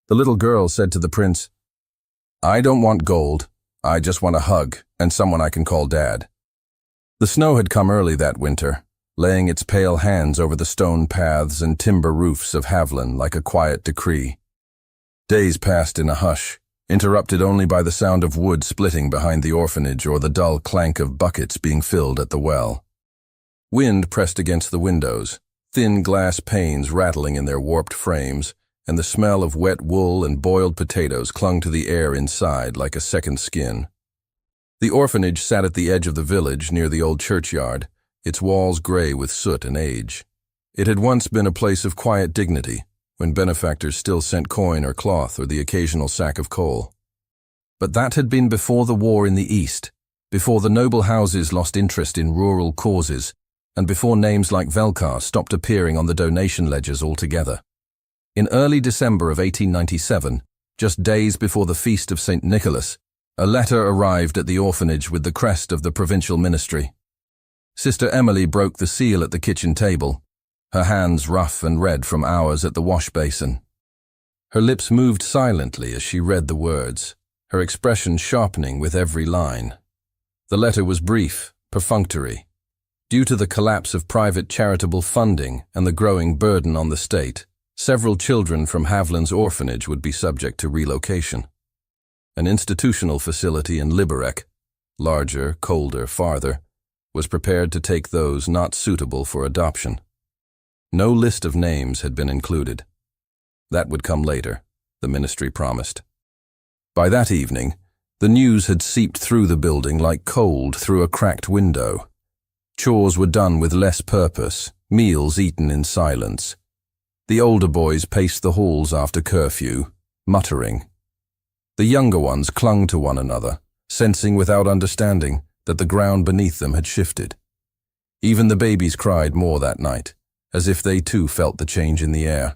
The little girl said to the prince, "I don't want gold. I just want a hug and someone I can call Dad." The snow had come early that winter, laying its pale hands over the stone paths and timber roofs of Haviland like a quiet decree. Days passed in a hush, interrupted only by the sound of wood splitting behind the orphanage or the dull clank of buckets being filled at the well. Wind pressed against the windows, thin glass panes rattling in their warped frames, and the smell of wet wool and boiled potatoes clung to the air inside like a second skin. The orphanage sat at the edge of the village near the old churchyard, its walls gray with soot and age. It had once been a place of quiet dignity, when benefactors still sent coin or cloth or the occasional sack of coal. But that had been before the war in the East, before the noble houses lost interest in rural causes, and before names like Velkar stopped appearing on the donation ledgers altogether. In early December of 1897, just days before the feast of St. Nicholas, a letter arrived at the orphanage with the crest of the provincial ministry. Sister Emily broke the seal at the kitchen table, her hands rough and red from hours at the wash basin. Her lips moved silently as she read the words, her expression sharpening with every line. The letter was brief, perfunctory. Due to the collapse of private charitable funding and the growing burden on the state, several children from Haviland's orphanage would be subject to relocation. An institutional facility in Liberec, larger, colder, farther, was prepared to take those not suitable for adoption. No list of names had been included. That would come later, the ministry promised. By that evening, the news had seeped through the building like cold through a cracked window. Chores were done with less purpose, meals eaten in silence. The older boys paced the halls after curfew, muttering. The younger ones clung to one another, sensing without understanding that the ground beneath them had shifted. Even the babies cried more that night, as if they too felt the change in the air.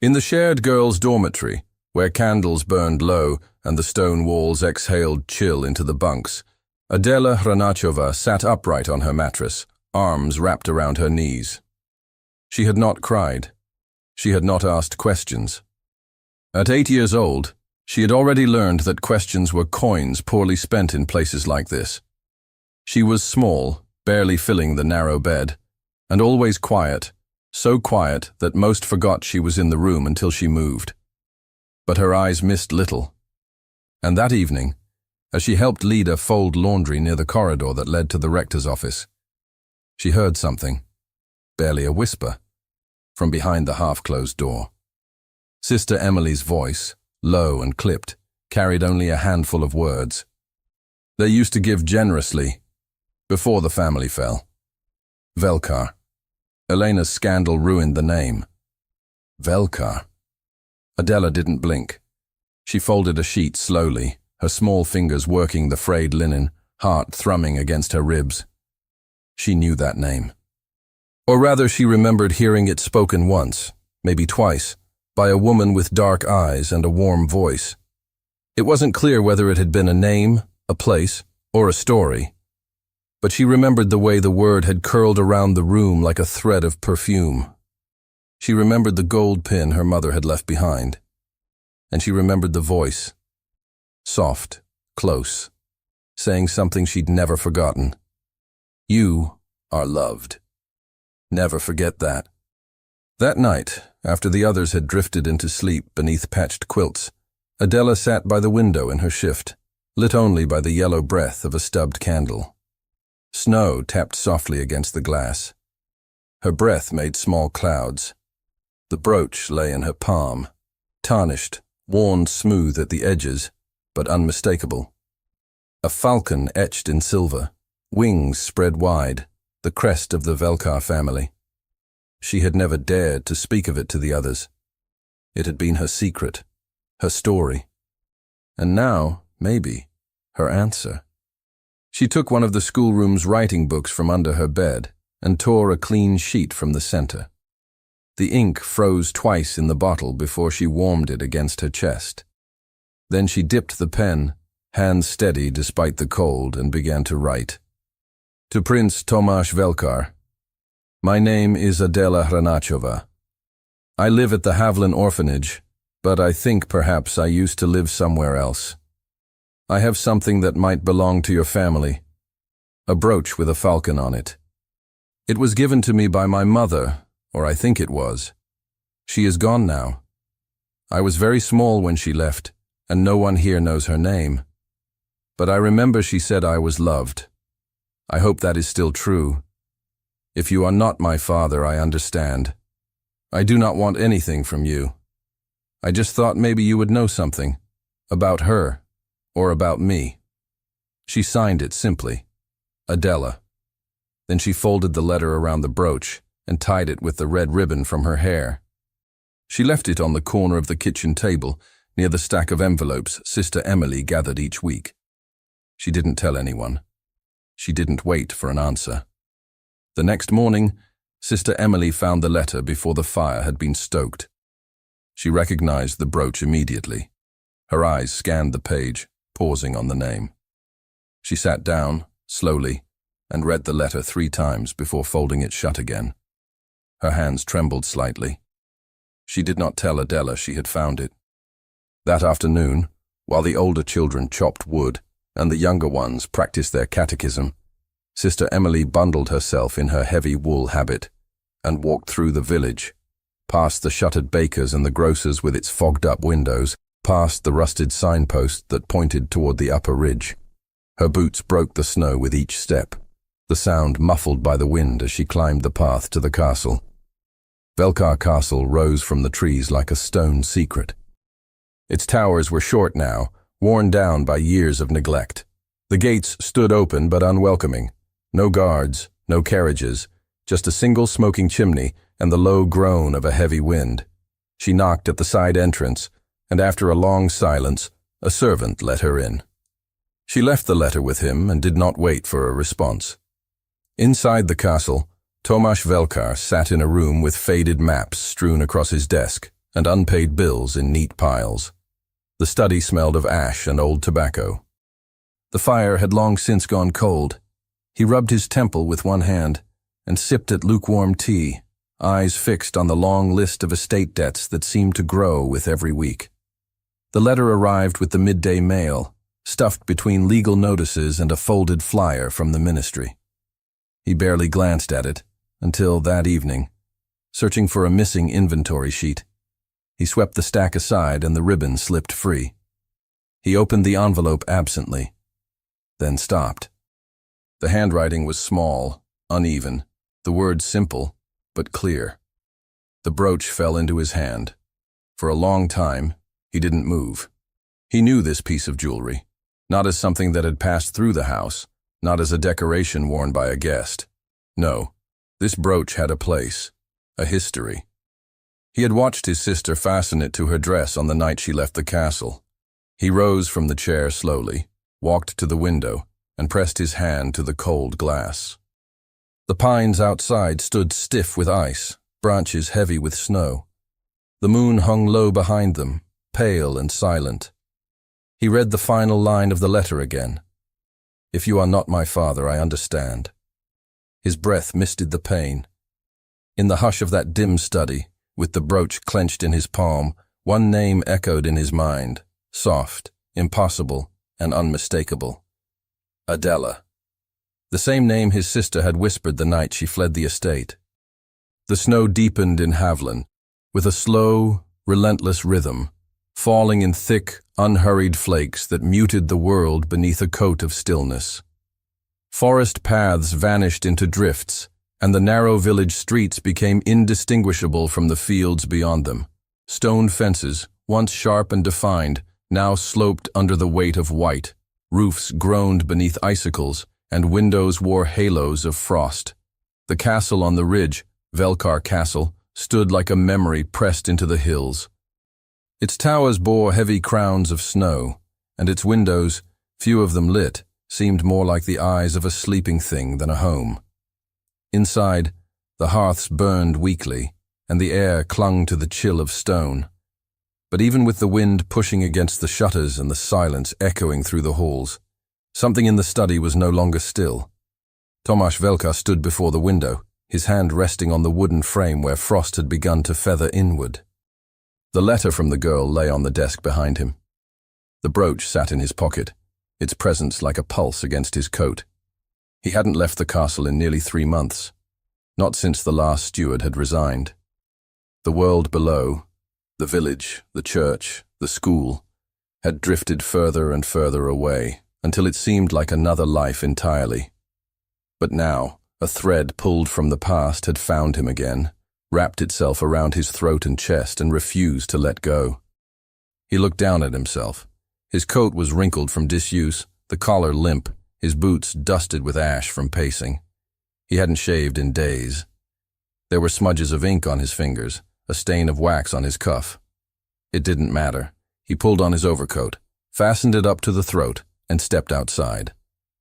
In the shared girls' dormitory, where candles burned low and the stone walls exhaled chill into the bunks, Adela Hranachova sat upright on her mattress, arms wrapped around her knees. She had not cried. She had not asked questions. At 8 years old, she had already learned that questions were coins poorly spent in places like this. She was small, barely filling the narrow bed, and always quiet, so quiet that most forgot she was in the room until she moved. But her eyes missed little. And that evening, as she helped Lida fold laundry near the corridor that led to the rector's office, she heard something, barely a whisper, from behind the half-closed door. Sister Emily's voice, low and clipped, carried only a handful of words. They used to give generously, before the family fell. Velkar. Elena's scandal ruined the name. Velkar. Adela didn't blink. She folded a sheet slowly, her small fingers working the frayed linen, heart thrumming against her ribs. She knew that name. Or rather, she remembered hearing it spoken once, maybe twice, by a woman with dark eyes and a warm voice. It wasn't clear whether it had been a name, a place, or a story. But she remembered the way the word had curled around the room like a thread of perfume. She remembered the gold pin her mother had left behind. And she remembered the voice. Soft, close, saying something she'd never forgotten. You are loved. Never forget that. That night, after the others had drifted into sleep beneath patched quilts, Adela sat by the window in her shift, lit only by the yellow breath of a stubbed candle. Snow tapped softly against the glass. Her breath made small clouds. The brooch lay in her palm, tarnished, worn smooth at the edges, but unmistakable. A falcon etched in silver, wings spread wide, the crest of the Velkar family. She had never dared to speak of it to the others. It had been her secret, her story. And now, maybe, her answer. She took one of the schoolroom's writing books from under her bed and tore a clean sheet from the center. The ink froze twice in the bottle before she warmed it against her chest. Then she dipped the pen, hands steady despite the cold, and began to write. To Prince Tomasz Velkar. My name is Adela Hranachova. I live at the Haviland orphanage, but I think perhaps I used to live somewhere else. I have something that might belong to your family. A brooch with a falcon on it. It was given to me by my mother, or I think it was. She is gone now. I was very small when she left, and no one here knows her name. But I remember she said I was loved. I hope that is still true. If you are not my father, I understand. I do not want anything from you. I just thought maybe you would know something. About her, or about me. She signed it simply. Adela. Then she folded the letter around the brooch and tied it with the red ribbon from her hair. She left it on the corner of the kitchen table, near the stack of envelopes Sister Emily gathered each week. She didn't tell anyone. She didn't wait for an answer. The next morning, Sister Emily found the letter before the fire had been stoked. She recognized the brooch immediately. Her eyes scanned the page, pausing on the name. She sat down, slowly, and read the letter 3 times before folding it shut again. Her hands trembled slightly. She did not tell Adela she had found it. That afternoon, while the older children chopped wood and the younger ones practiced their catechism, Sister Emily bundled herself in her heavy wool habit and walked through the village, past the shuttered bakers and the grocers with its fogged-up windows, past the rusted signpost that pointed toward the upper ridge. Her boots broke the snow with each step, the sound muffled by the wind as she climbed the path to the castle. Velkar Castle rose from the trees like a stone secret. Its towers were short now, worn down by years of neglect. The gates stood open but unwelcoming. No guards, no carriages, just a single smoking chimney and the low groan of a heavy wind. She knocked at the side entrance, and after a long silence, a servant let her in. She left the letter with him and did not wait for a response. Inside the castle, Tomáš Velkar sat in a room with faded maps strewn across his desk and unpaid bills in neat piles. The study smelled of ash and old tobacco. The fire had long since gone cold. He rubbed his temple with one hand and sipped at lukewarm tea, eyes fixed on the long list of estate debts that seemed to grow with every week. The letter arrived with the midday mail, stuffed between legal notices and a folded flyer from the ministry. He barely glanced at it until that evening, searching for a missing inventory sheet. He swept the stack aside and the ribbon slipped free. He opened the envelope absently, then stopped. The handwriting was small, uneven, the words simple, but clear. The brooch fell into his hand. For a long time, he didn't move. He knew this piece of jewelry, not as something that had passed through the house, not as a decoration worn by a guest. No, this brooch had a place, a history. He had watched his sister fasten it to her dress on the night she left the castle. He rose from the chair slowly, walked to the window, and pressed his hand to the cold glass. The pines outside stood stiff with ice, branches heavy with snow. The moon hung low behind them, pale and silent. He read the final line of the letter again. If you are not my father, I understand. His breath misted the pain. In the hush of that dim study, with the brooch clenched in his palm, one name echoed in his mind, soft, impossible, and unmistakable. Adela. The same name his sister had whispered the night she fled the estate. The snow deepened in Haviland, with a slow, relentless rhythm, falling in thick, unhurried flakes that muted the world beneath a coat of stillness. Forest paths vanished into drifts, and the narrow village streets became indistinguishable from the fields beyond them. Stone fences, once sharp and defined, now sloped under the weight of white. Roofs groaned beneath icicles, and windows wore halos of frost. The castle on the ridge, Velkar Castle, stood like a memory pressed into the hills. Its towers bore heavy crowns of snow, and its windows, few of them lit, seemed more like the eyes of a sleeping thing than a home. Inside, the hearths burned weakly, and the air clung to the chill of stone. But even with the wind pushing against the shutters and the silence echoing through the halls, something in the study was no longer still. Tomáš Velkar stood before the window, his hand resting on the wooden frame where frost had begun to feather inward. The letter from the girl lay on the desk behind him. The brooch sat in his pocket, its presence like a pulse against his coat. He hadn't left the castle in nearly 3 months, not since the last steward had resigned. The world below, the village, the church, the school, had drifted further and further away, until it seemed like another life entirely. But now, a thread pulled from the past had found him again, wrapped itself around his throat and chest, and refused to let go. He looked down at himself. His coat was wrinkled from disuse, the collar limp, his boots dusted with ash from pacing. He hadn't shaved in days. There were smudges of ink on his fingers, a stain of wax on his cuff. It didn't matter. He pulled on his overcoat, fastened it up to the throat, and stepped outside.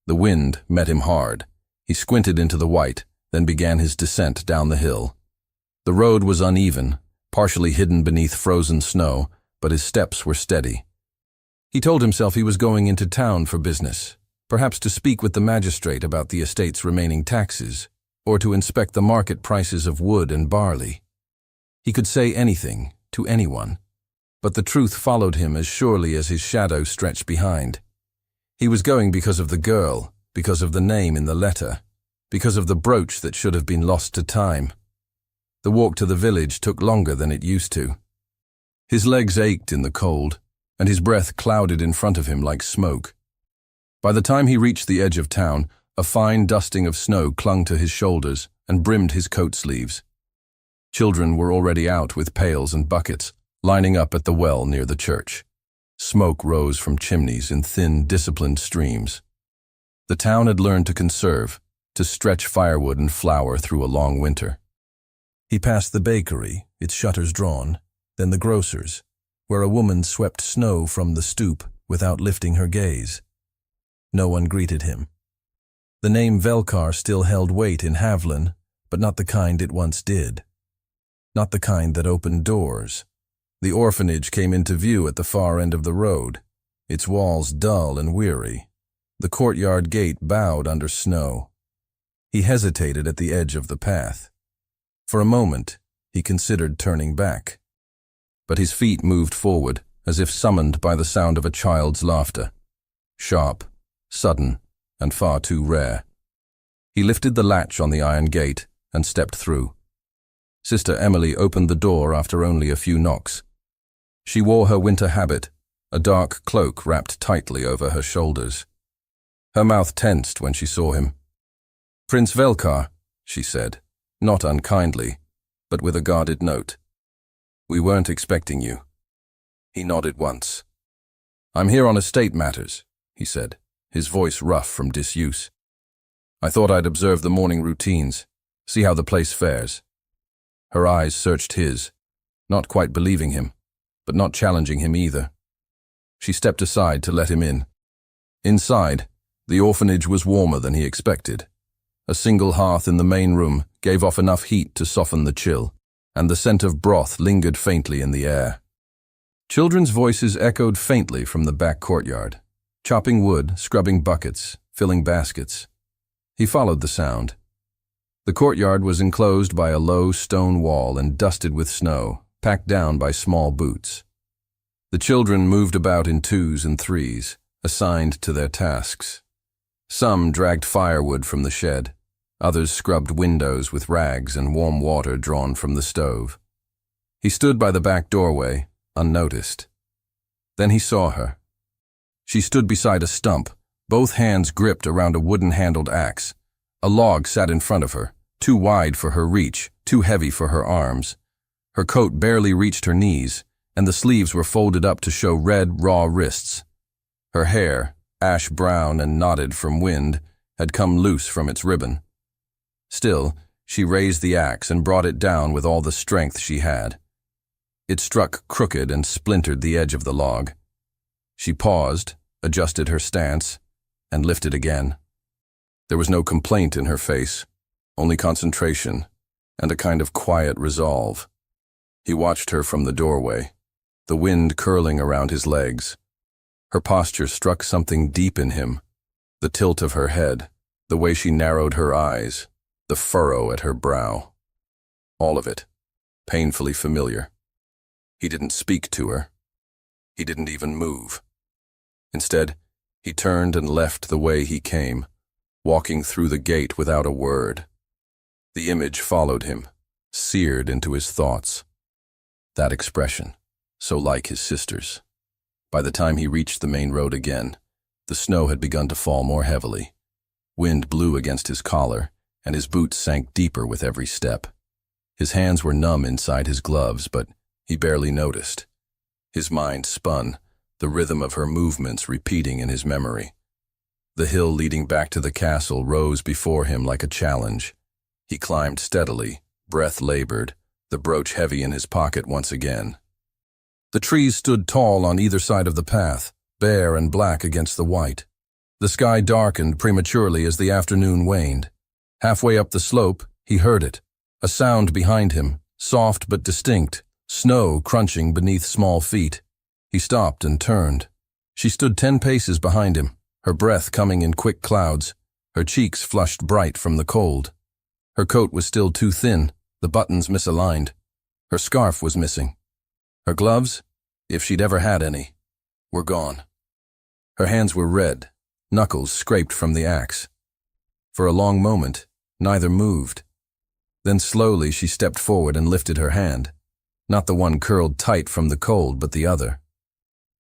The wind met him hard. He squinted into the white, then began his descent down the hill. The road was uneven, partially hidden beneath frozen snow, but his steps were steady. He told himself he was going into town for business, perhaps to speak with the magistrate about the estate's remaining taxes, or to inspect the market prices of wood and barley. He could say anything, to anyone, but the truth followed him as surely as his shadow stretched behind. He was going because of the girl, because of the name in the letter, because of the brooch that should have been lost to time. The walk to the village took longer than it used to. His legs ached in the cold, and his breath clouded in front of him like smoke. By the time he reached the edge of town, a fine dusting of snow clung to his shoulders and brimmed his coat sleeves. Children were already out with pails and buckets, lining up at the well near the church. Smoke rose from chimneys in thin, disciplined streams. The town had learned to conserve, to stretch firewood and flour through a long winter. He passed the bakery, its shutters drawn, then the grocer's, where a woman swept snow from the stoop without lifting her gaze. No one greeted him. The name Velkar still held weight in Haviland, but not the kind it once did. Not the kind that opened doors. The orphanage came into view at the far end of the road, its walls dull and weary. The courtyard gate bowed under snow. He hesitated at the edge of the path. For a moment, he considered turning back. But his feet moved forward, as if summoned by the sound of a child's laughter. Sharp, sudden, and far too rare. He lifted the latch on the iron gate and stepped through. Sister Emily opened the door after only a few knocks. She wore her winter habit, a dark cloak wrapped tightly over her shoulders. Her mouth tensed when she saw him. "Prince Velkar," she said, not unkindly, but with a guarded note. "We weren't expecting you." He nodded once. "I'm here on estate matters," he said, his voice rough from disuse. "I thought I'd observe the morning routines, see how the place fares." Her eyes searched his, not quite believing him, but not challenging him either. She stepped aside to let him in. Inside, the orphanage was warmer than he expected. A single hearth in the main room gave off enough heat to soften the chill, and the scent of broth lingered faintly in the air. Children's voices echoed faintly from the back courtyard, chopping wood, scrubbing buckets, filling baskets. He followed the sound. The courtyard was enclosed by a low stone wall and dusted with snow, packed down by small boots. The children moved about in 2s and 3s, assigned to their tasks. Some dragged firewood from the shed. Others scrubbed windows with rags and warm water drawn from the stove. He stood by the back doorway, unnoticed. Then he saw her. She stood beside a stump, both hands gripped around a wooden-handled axe. A log sat in front of her, too wide for her reach, too heavy for her arms. Her coat barely reached her knees, and the sleeves were folded up to show red, raw wrists. Her hair, ash-brown and knotted from wind, had come loose from its ribbon. Still, she raised the axe and brought it down with all the strength she had. It struck crooked and splintered the edge of the log. She paused, adjusted her stance, and lifted again. There was no complaint in her face, only concentration, and a kind of quiet resolve. He watched her from the doorway, the wind curling around his legs. Her posture struck something deep in him, the tilt of her head, the way she narrowed her eyes, the furrow at her brow. All of it, painfully familiar. He didn't speak to her. He didn't even move. Instead, he turned and left the way he came, walking through the gate without a word. The image followed him, seared into his thoughts. That expression, so like his sister's. By the time he reached the main road again, the snow had begun to fall more heavily. Wind blew against his collar, and his boots sank deeper with every step. His hands were numb inside his gloves, but he barely noticed. His mind spun, the rhythm of her movements repeating in his memory. The hill leading back to the castle rose before him like a challenge. He climbed steadily, breath labored, the brooch heavy in his pocket once again. The trees stood tall on either side of the path, bare and black against the white. The sky darkened prematurely as the afternoon waned. Halfway up the slope, he heard it, a sound behind him, soft but distinct, snow crunching beneath small feet. He stopped and turned. She stood 10 paces behind him, her breath coming in quick clouds, her cheeks flushed bright from the cold. Her coat was still too thin, the buttons misaligned. Her scarf was missing. Her gloves, if she'd ever had any, were gone. Her hands were red, knuckles scraped from the axe. For a long moment, neither moved. Then slowly she stepped forward and lifted her hand, not the one curled tight from the cold, but the other.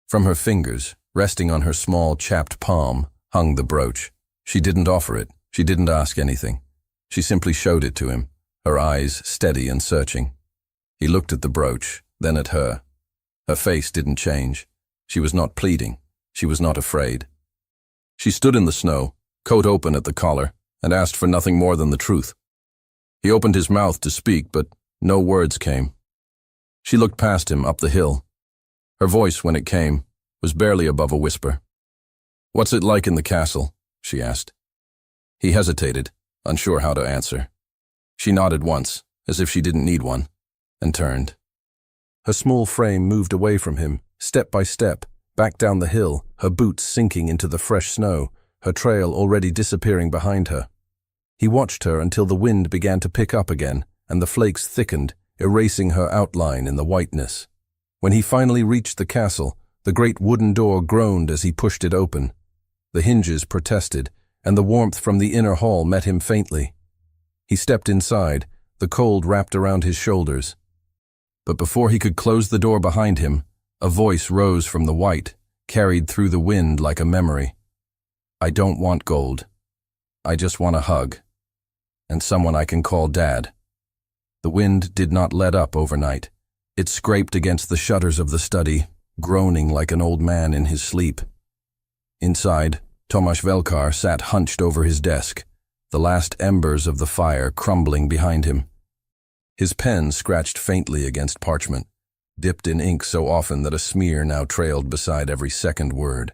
From her fingers, resting on her small, chapped palm, hung the brooch. She didn't offer it. She didn't ask anything. She simply showed it to him, her eyes steady and searching. He looked at the brooch, then at her. Her face didn't change. She was not pleading. She was not afraid. She stood in the snow, coat open at the collar, and asked for nothing more than the truth. He opened his mouth to speak, but no words came. She looked past him up the hill. Her voice, when it came, was barely above a whisper. "What's it like in the castle?" she asked. He hesitated, unsure how to answer. She nodded once, as if she didn't need one, and turned. Her small frame moved away from him, step by step, back down the hill, her boots sinking into the fresh snow, her trail already disappearing behind her. He watched her until the wind began to pick up again, and the flakes thickened, erasing her outline in the whiteness. When he finally reached the castle, the great wooden door groaned as he pushed it open. The hinges protested, and the warmth from the inner hall met him faintly. He stepped inside, the cold wrapped around his shoulders. But before he could close the door behind him, a voice rose from the white, carried through the wind like a memory. "I don't want gold. I just want a hug. And someone I can call Dad." The wind did not let up overnight. It scraped against the shutters of the study, groaning like an old man in his sleep. Inside, Tomáš Velkar sat hunched over his desk, the last embers of the fire crumbling behind him. His pen scratched faintly against parchment, dipped in ink so often that a smear now trailed beside every second word.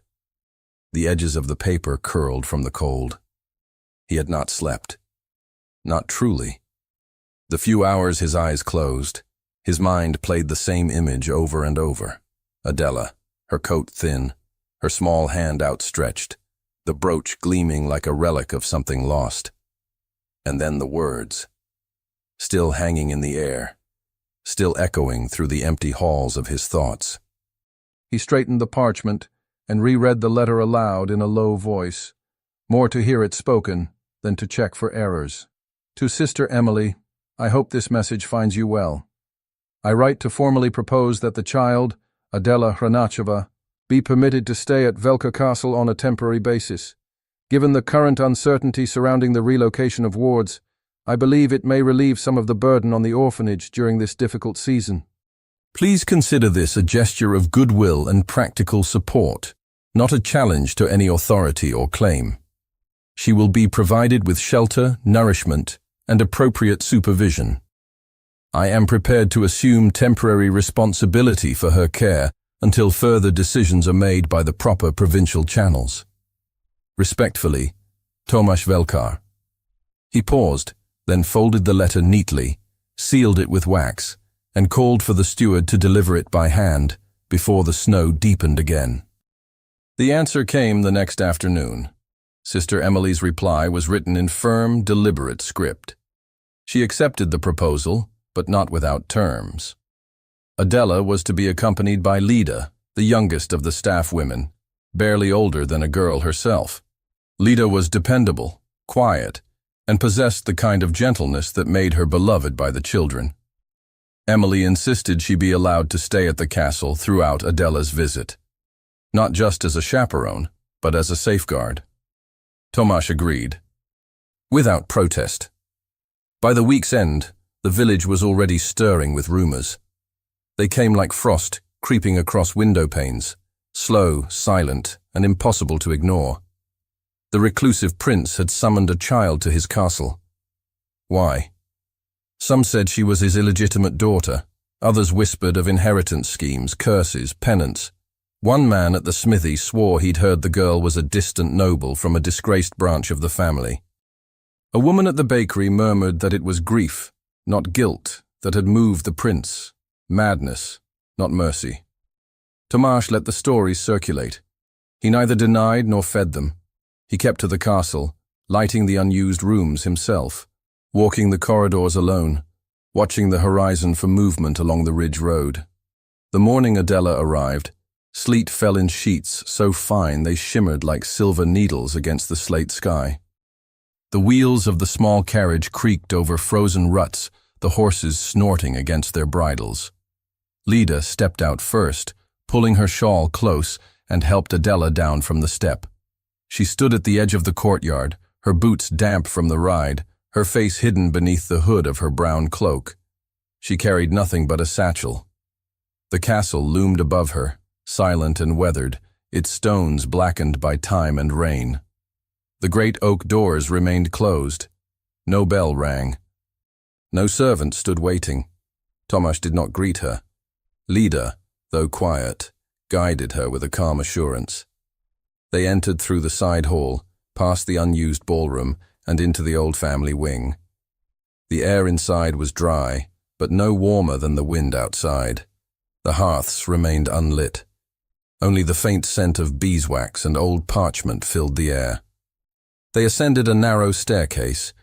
The edges of the paper curled from the cold. He had not slept. Not truly. The few hours his eyes closed, his mind played the same image over and over. Adela, her coat thin, her small hand outstretched, the brooch gleaming like a relic of something lost. And then the words, still hanging in the air, still echoing through the empty halls of his thoughts. He straightened the parchment and reread the letter aloud in a low voice, more to hear it spoken than to check for errors. "To Sister Emily, I hope this message finds you well. I write to formally propose that the child, Adela Hranacheva, be permitted to stay at Velka Castle on a temporary basis. Given the current uncertainty surrounding the relocation of wards, I believe it may relieve some of the burden on the orphanage during this difficult season. Please consider this a gesture of goodwill and practical support, not a challenge to any authority or claim. She will be provided with shelter, nourishment, and appropriate supervision. I am prepared to assume temporary responsibility for her care until further decisions are made by the proper provincial channels. Respectfully, Tomáš Velkar." He paused, then folded the letter neatly, sealed it with wax, and called for the steward to deliver it by hand before the snow deepened again. The answer came the next afternoon. Sister Emily's reply was written in firm, deliberate script. She accepted the proposal, but not without terms. Adela was to be accompanied by Lida, the youngest of the staff women, barely older than a girl herself. Lida was dependable, quiet, and possessed the kind of gentleness that made her beloved by the children. Emily insisted she be allowed to stay at the castle throughout Adela's visit, not just as a chaperone, but as a safeguard. Tomasz agreed, without protest. By the week's end, the village was already stirring with rumors. They came like frost, creeping across window panes, slow, silent, and impossible to ignore. The reclusive prince had summoned a child to his castle. Why? Some said she was his illegitimate daughter. Others whispered of inheritance schemes, curses, penance. One man at the smithy swore he'd heard the girl was a distant noble from a disgraced branch of the family. A woman at the bakery murmured that it was grief, not guilt, that had moved the prince. Madness, not mercy. Tomasz let the stories circulate. He neither denied nor fed them. He kept to the castle, lighting the unused rooms himself, walking the corridors alone, watching the horizon for movement along the ridge road. The morning Adela arrived, sleet fell in sheets so fine they shimmered like silver needles against the slate sky. The wheels of the small carriage creaked over frozen ruts, the horses snorting against their bridles. Lida stepped out first, pulling her shawl close, and helped Adela down from the step. She stood at the edge of the courtyard, her boots damp from the ride, her face hidden beneath the hood of her brown cloak. She carried nothing but a satchel. The castle loomed above her, silent and weathered, its stones blackened by time and rain. The great oak doors remained closed. No bell rang. No servant stood waiting. Tomasz did not greet her. Lida, though quiet, guided her with a calm assurance. They entered through the side hall, past the unused ballroom, and into the old family wing. The air inside was dry, but no warmer than the wind outside. The hearths remained unlit. Only the faint scent of beeswax and old parchment filled the air. They ascended a narrow staircase.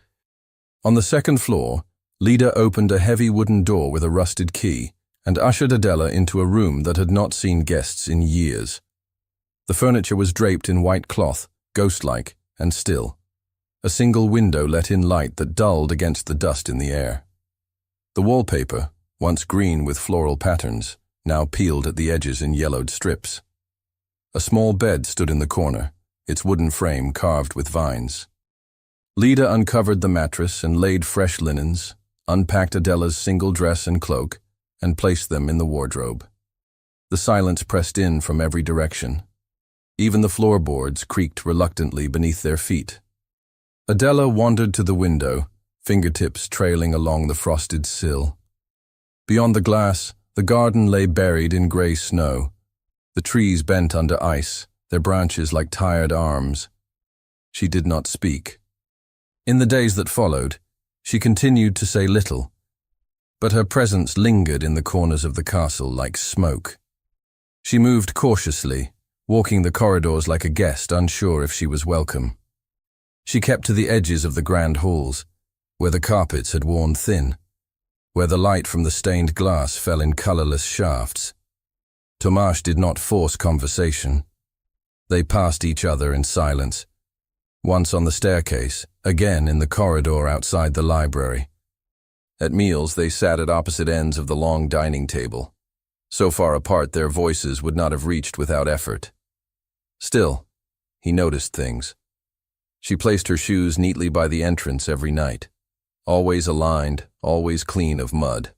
On the second floor, Lida opened a heavy wooden door with a rusted key and ushered Adela into a room that had not seen guests in years. The furniture was draped in white cloth, ghost-like and still. A single window let in light that dulled against the dust in the air. The wallpaper, once green with floral patterns, now peeled at the edges in yellowed strips. A small bed stood in the corner, its wooden frame carved with vines. Lida uncovered the mattress and laid fresh linens, unpacked Adela's single dress and cloak, and placed them in the wardrobe. The silence pressed in from every direction. Even the floorboards creaked reluctantly beneath their feet. Adela wandered to the window, fingertips trailing along the frosted sill. Beyond the glass, the garden lay buried in gray snow. The trees bent under ice, their branches like tired arms. She did not speak. In the days that followed, she continued to say little, but her presence lingered in the corners of the castle like smoke. She moved cautiously, walking the corridors like a guest unsure if she was welcome. She kept to the edges of the grand halls, where the carpets had worn thin, where the light from the stained glass fell in colorless shafts. Tomasz did not force conversation. They passed each other in silence, once on the staircase, again in the corridor outside the library. At meals, they sat at opposite ends of the long dining table. So far apart, their voices would not have reached without effort. Still, he noticed things. She placed her shoes neatly by the entrance every night, always aligned, always clean of mud,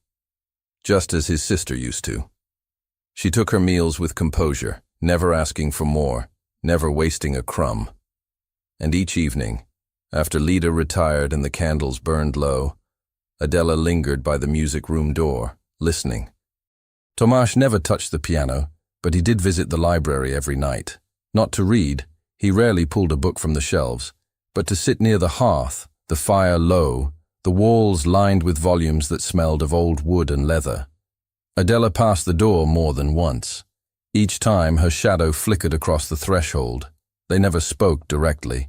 just as his sister used to. She took her meals with composure, never asking for more, never wasting a crumb. And each evening, after Lida retired and the candles burned low, Adela lingered by the music room door, listening. Tomasz never touched the piano, but he did visit the library every night. Not to read, he rarely pulled a book from the shelves, but to sit near the hearth, the fire low, the walls lined with volumes that smelled of old wood and leather. Adela passed the door more than once. Each time her shadow flickered across the threshold. They never spoke directly,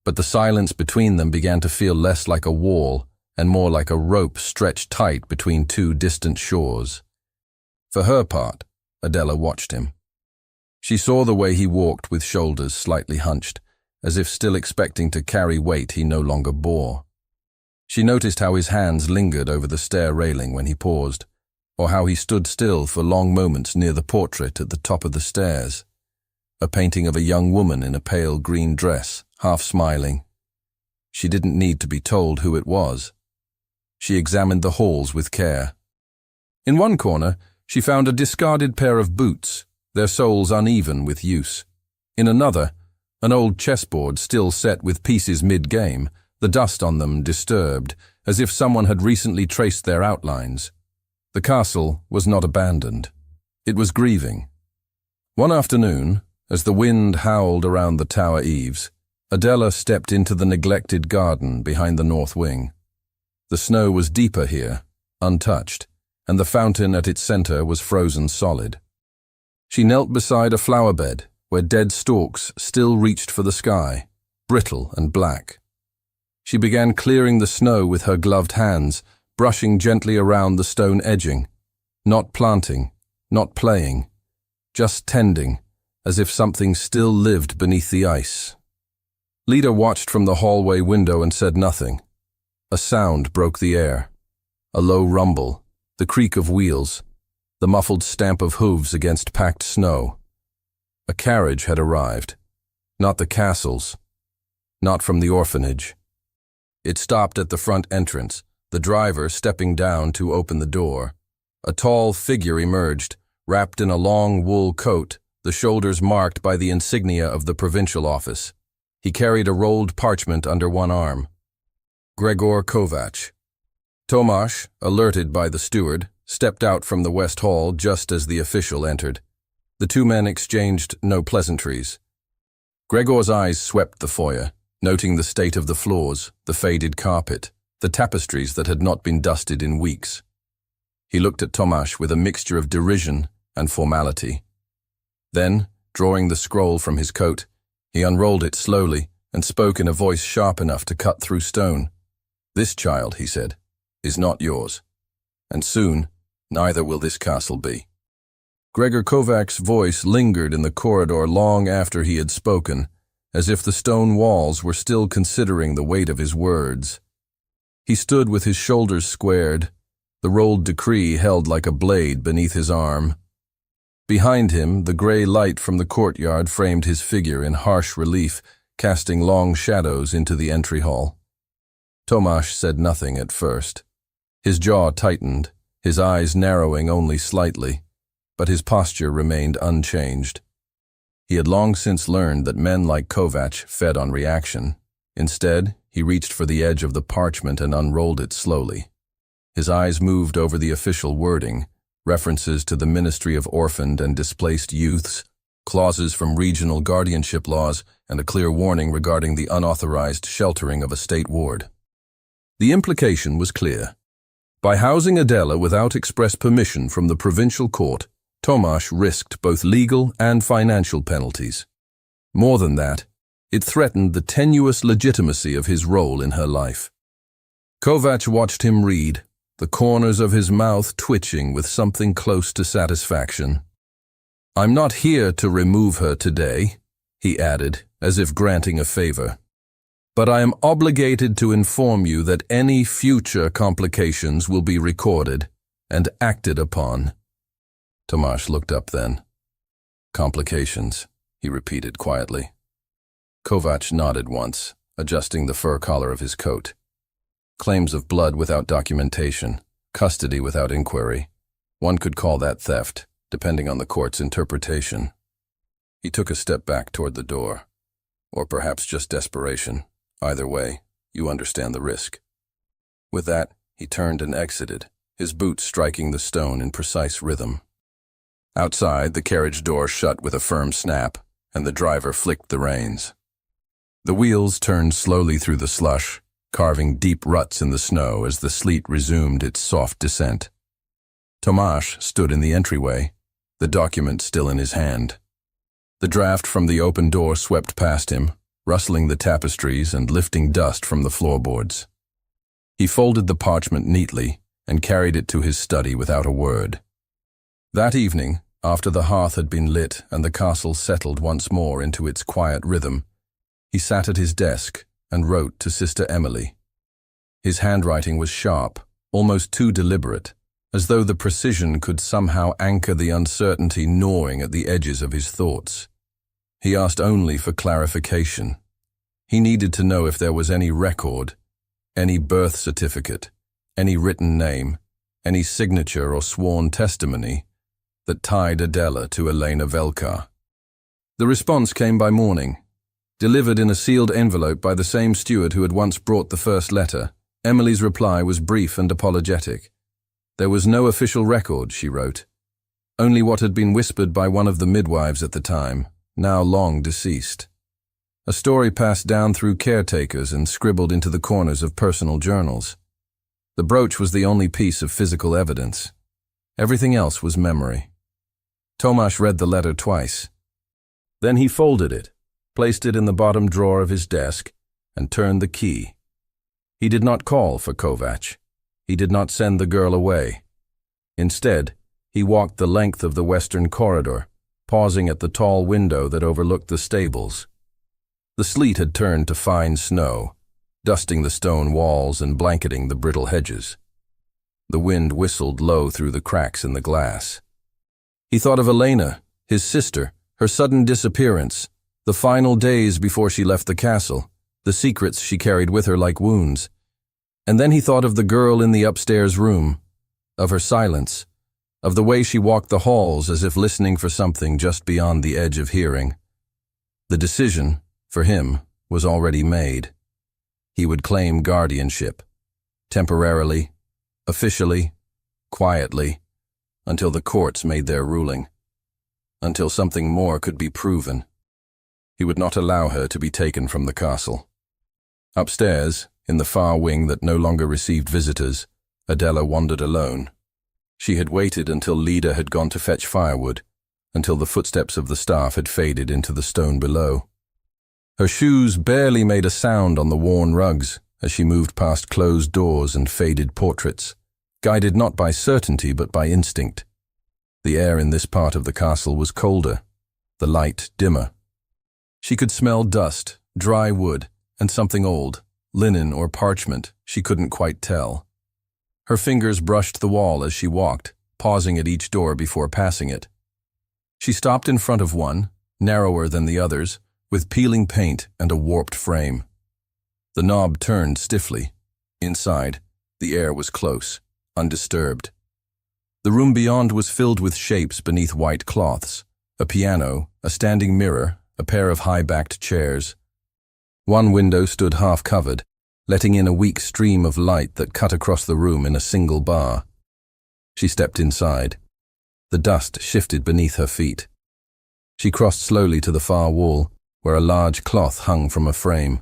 but the silence between them began to feel less like a wall and more like a rope stretched tight between two distant shores. For her part, Adela watched him. She saw the way he walked with shoulders slightly hunched, as if still expecting to carry weight he no longer bore. She noticed how his hands lingered over the stair railing when he paused, or how he stood still for long moments near the portrait at the top of the stairs, a painting of a young woman in a pale green dress, half smiling. She didn't need to be told who it was. She examined the halls with care. In one corner, she found a discarded pair of boots, their soles uneven with use. In another, an old chessboard still set with pieces mid-game, the dust on them disturbed, as if someone had recently traced their outlines. The castle was not abandoned. It was grieving. One afternoon, as the wind howled around the tower eaves, Adela stepped into the neglected garden behind the north wing. The snow was deeper here, untouched, and the fountain at its center was frozen solid. She knelt beside a flower bed where dead stalks still reached for the sky, brittle and black. She began clearing the snow with her gloved hands, brushing gently around the stone edging, not planting, not playing, just tending, as if something still lived beneath the ice. Lida watched from the hallway window and said nothing. A sound broke the air. A low rumble, the creak of wheels, the muffled stamp of hooves against packed snow. A carriage had arrived. Not the castle's. Not from the orphanage. It stopped at the front entrance, the driver stepping down to open the door. A tall figure emerged, wrapped in a long wool coat, the shoulders marked by the insignia of the provincial office. He carried a rolled parchment under one arm. Gregor Kovac. Tomasz, alerted by the steward, stepped out from the west hall just as the official entered. The two men exchanged no pleasantries. Gregor's eyes swept the foyer, noting the state of the floors, the faded carpet, the tapestries that had not been dusted in weeks. He looked at Tomasz with a mixture of derision and formality. Then, drawing the scroll from his coat, he unrolled it slowly and spoke in a voice sharp enough to cut through stone. "This child," he said, "is not yours. And soon, neither will this castle be." Gregor Kovac's voice lingered in the corridor long after he had spoken, as if the stone walls were still considering the weight of his words. He stood with his shoulders squared, the rolled decree held like a blade beneath his arm. Behind him, the gray light from the courtyard framed his figure in harsh relief, casting long shadows into the entry hall. Tomasz said nothing at first. His jaw tightened, his eyes narrowing only slightly, but his posture remained unchanged. He had long since learned that men like Kovac fed on reaction. Instead, he reached for the edge of the parchment and unrolled it slowly. His eyes moved over the official wording, references to the Ministry of Orphaned and Displaced Youths, clauses from regional guardianship laws, and a clear warning regarding the unauthorized sheltering of a state ward. The implication was clear. By housing Adela without express permission from the provincial court, Tomasz risked both legal and financial penalties. More than that, it threatened the tenuous legitimacy of his role in her life. Kovac watched him read, the corners of his mouth twitching with something close to satisfaction. "I'm not here to remove her today," he added, as if granting a favor. "But I am obligated to inform you that any future complications will be recorded and acted upon." Tomasz looked up then. "Complications," he repeated quietly. Kovac nodded once, adjusting the fur collar of his coat. Claims of blood without documentation, custody without inquiry. One could call that theft, depending on the court's interpretation. He took a step back toward the door. Or perhaps just desperation. Either way, you understand the risk. With that, he turned and exited, his boots striking the stone in precise rhythm. Outside, the carriage door shut with a firm snap, and the driver flicked the reins. The wheels turned slowly through the slush, carving deep ruts in the snow as the sleet resumed its soft descent. Tomasz stood in the entryway, the document still in his hand. The draft from the open door swept past him, rustling the tapestries and lifting dust from the floorboards. He folded the parchment neatly and carried it to his study without a word. That evening, after the hearth had been lit and the castle settled once more into its quiet rhythm, he sat at his desk and wrote to Sister Emily. His handwriting was sharp, almost too deliberate, as though the precision could somehow anchor the uncertainty gnawing at the edges of his thoughts. He asked only for clarification. He needed to know if there was any record, any birth certificate, any written name, any signature or sworn testimony that tied Adela to Elena Velkar. The response came by morning. Delivered in a sealed envelope by the same steward who had once brought the first letter, Emily's reply was brief and apologetic. There was no official record, she wrote. Only what had been whispered by one of the midwives at the time, now long deceased. A story passed down through caretakers and scribbled into the corners of personal journals. The brooch was the only piece of physical evidence. Everything else was memory. Tomasz read the letter twice. Then he folded it, placed it in the bottom drawer of his desk, and turned the key. He did not call for Kovac. He did not send the girl away. Instead, he walked the length of the western corridor, pausing at the tall window that overlooked the stables. The sleet had turned to fine snow, dusting the stone walls and blanketing the brittle hedges. The wind whistled low through the cracks in the glass. He thought of Elena, his sister, her sudden disappearance, the final days before she left the castle, the secrets she carried with her like wounds. And then he thought of the girl in the upstairs room, of her silence, of the way she walked the halls as if listening for something just beyond the edge of hearing. The decision, for him, was already made. He would claim guardianship, temporarily, officially, quietly, until the courts made their ruling, until something more could be proven. He would not allow her to be taken from the castle. Upstairs, in the far wing that no longer received visitors, Adela wandered alone. She had waited until Lida had gone to fetch firewood, until the footsteps of the staff had faded into the stone below. Her shoes barely made a sound on the worn rugs as she moved past closed doors and faded portraits, guided not by certainty but by instinct. The air in this part of the castle was colder, the light dimmer. She could smell dust, dry wood, and something old, linen or parchment, she couldn't quite tell. Her fingers brushed the wall as she walked, pausing at each door before passing it. She stopped in front of one, narrower than the others, with peeling paint and a warped frame. The knob turned stiffly. Inside, the air was close, undisturbed. The room beyond was filled with shapes beneath white cloths, a piano, a standing mirror, a pair of high-backed chairs. One window stood half-covered, letting in a weak stream of light that cut across the room in a single bar. She stepped inside. The dust shifted beneath her feet. She crossed slowly to the far wall, where a large cloth hung from a frame.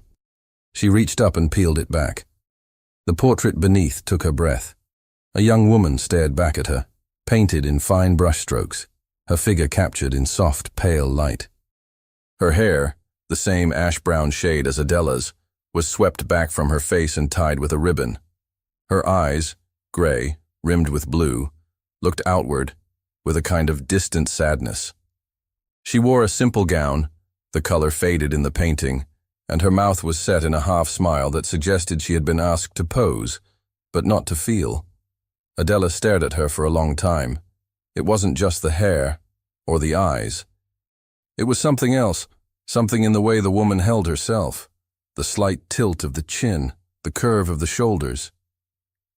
She reached up and peeled it back. The portrait beneath took her breath. A young woman stared back at her, painted in fine brushstrokes, her figure captured in soft, pale light. Her hair, the same ash-brown shade as Adela's, was swept back from her face and tied with a ribbon. Her eyes, gray, rimmed with blue, looked outward, with a kind of distant sadness. She wore a simple gown, the color faded in the painting, and her mouth was set in a half-smile that suggested she had been asked to pose, but not to feel. Adela stared at her for a long time. It wasn't just the hair, or the eyes. It was something else, something in the way the woman held herself, the slight tilt of the chin, the curve of the shoulders.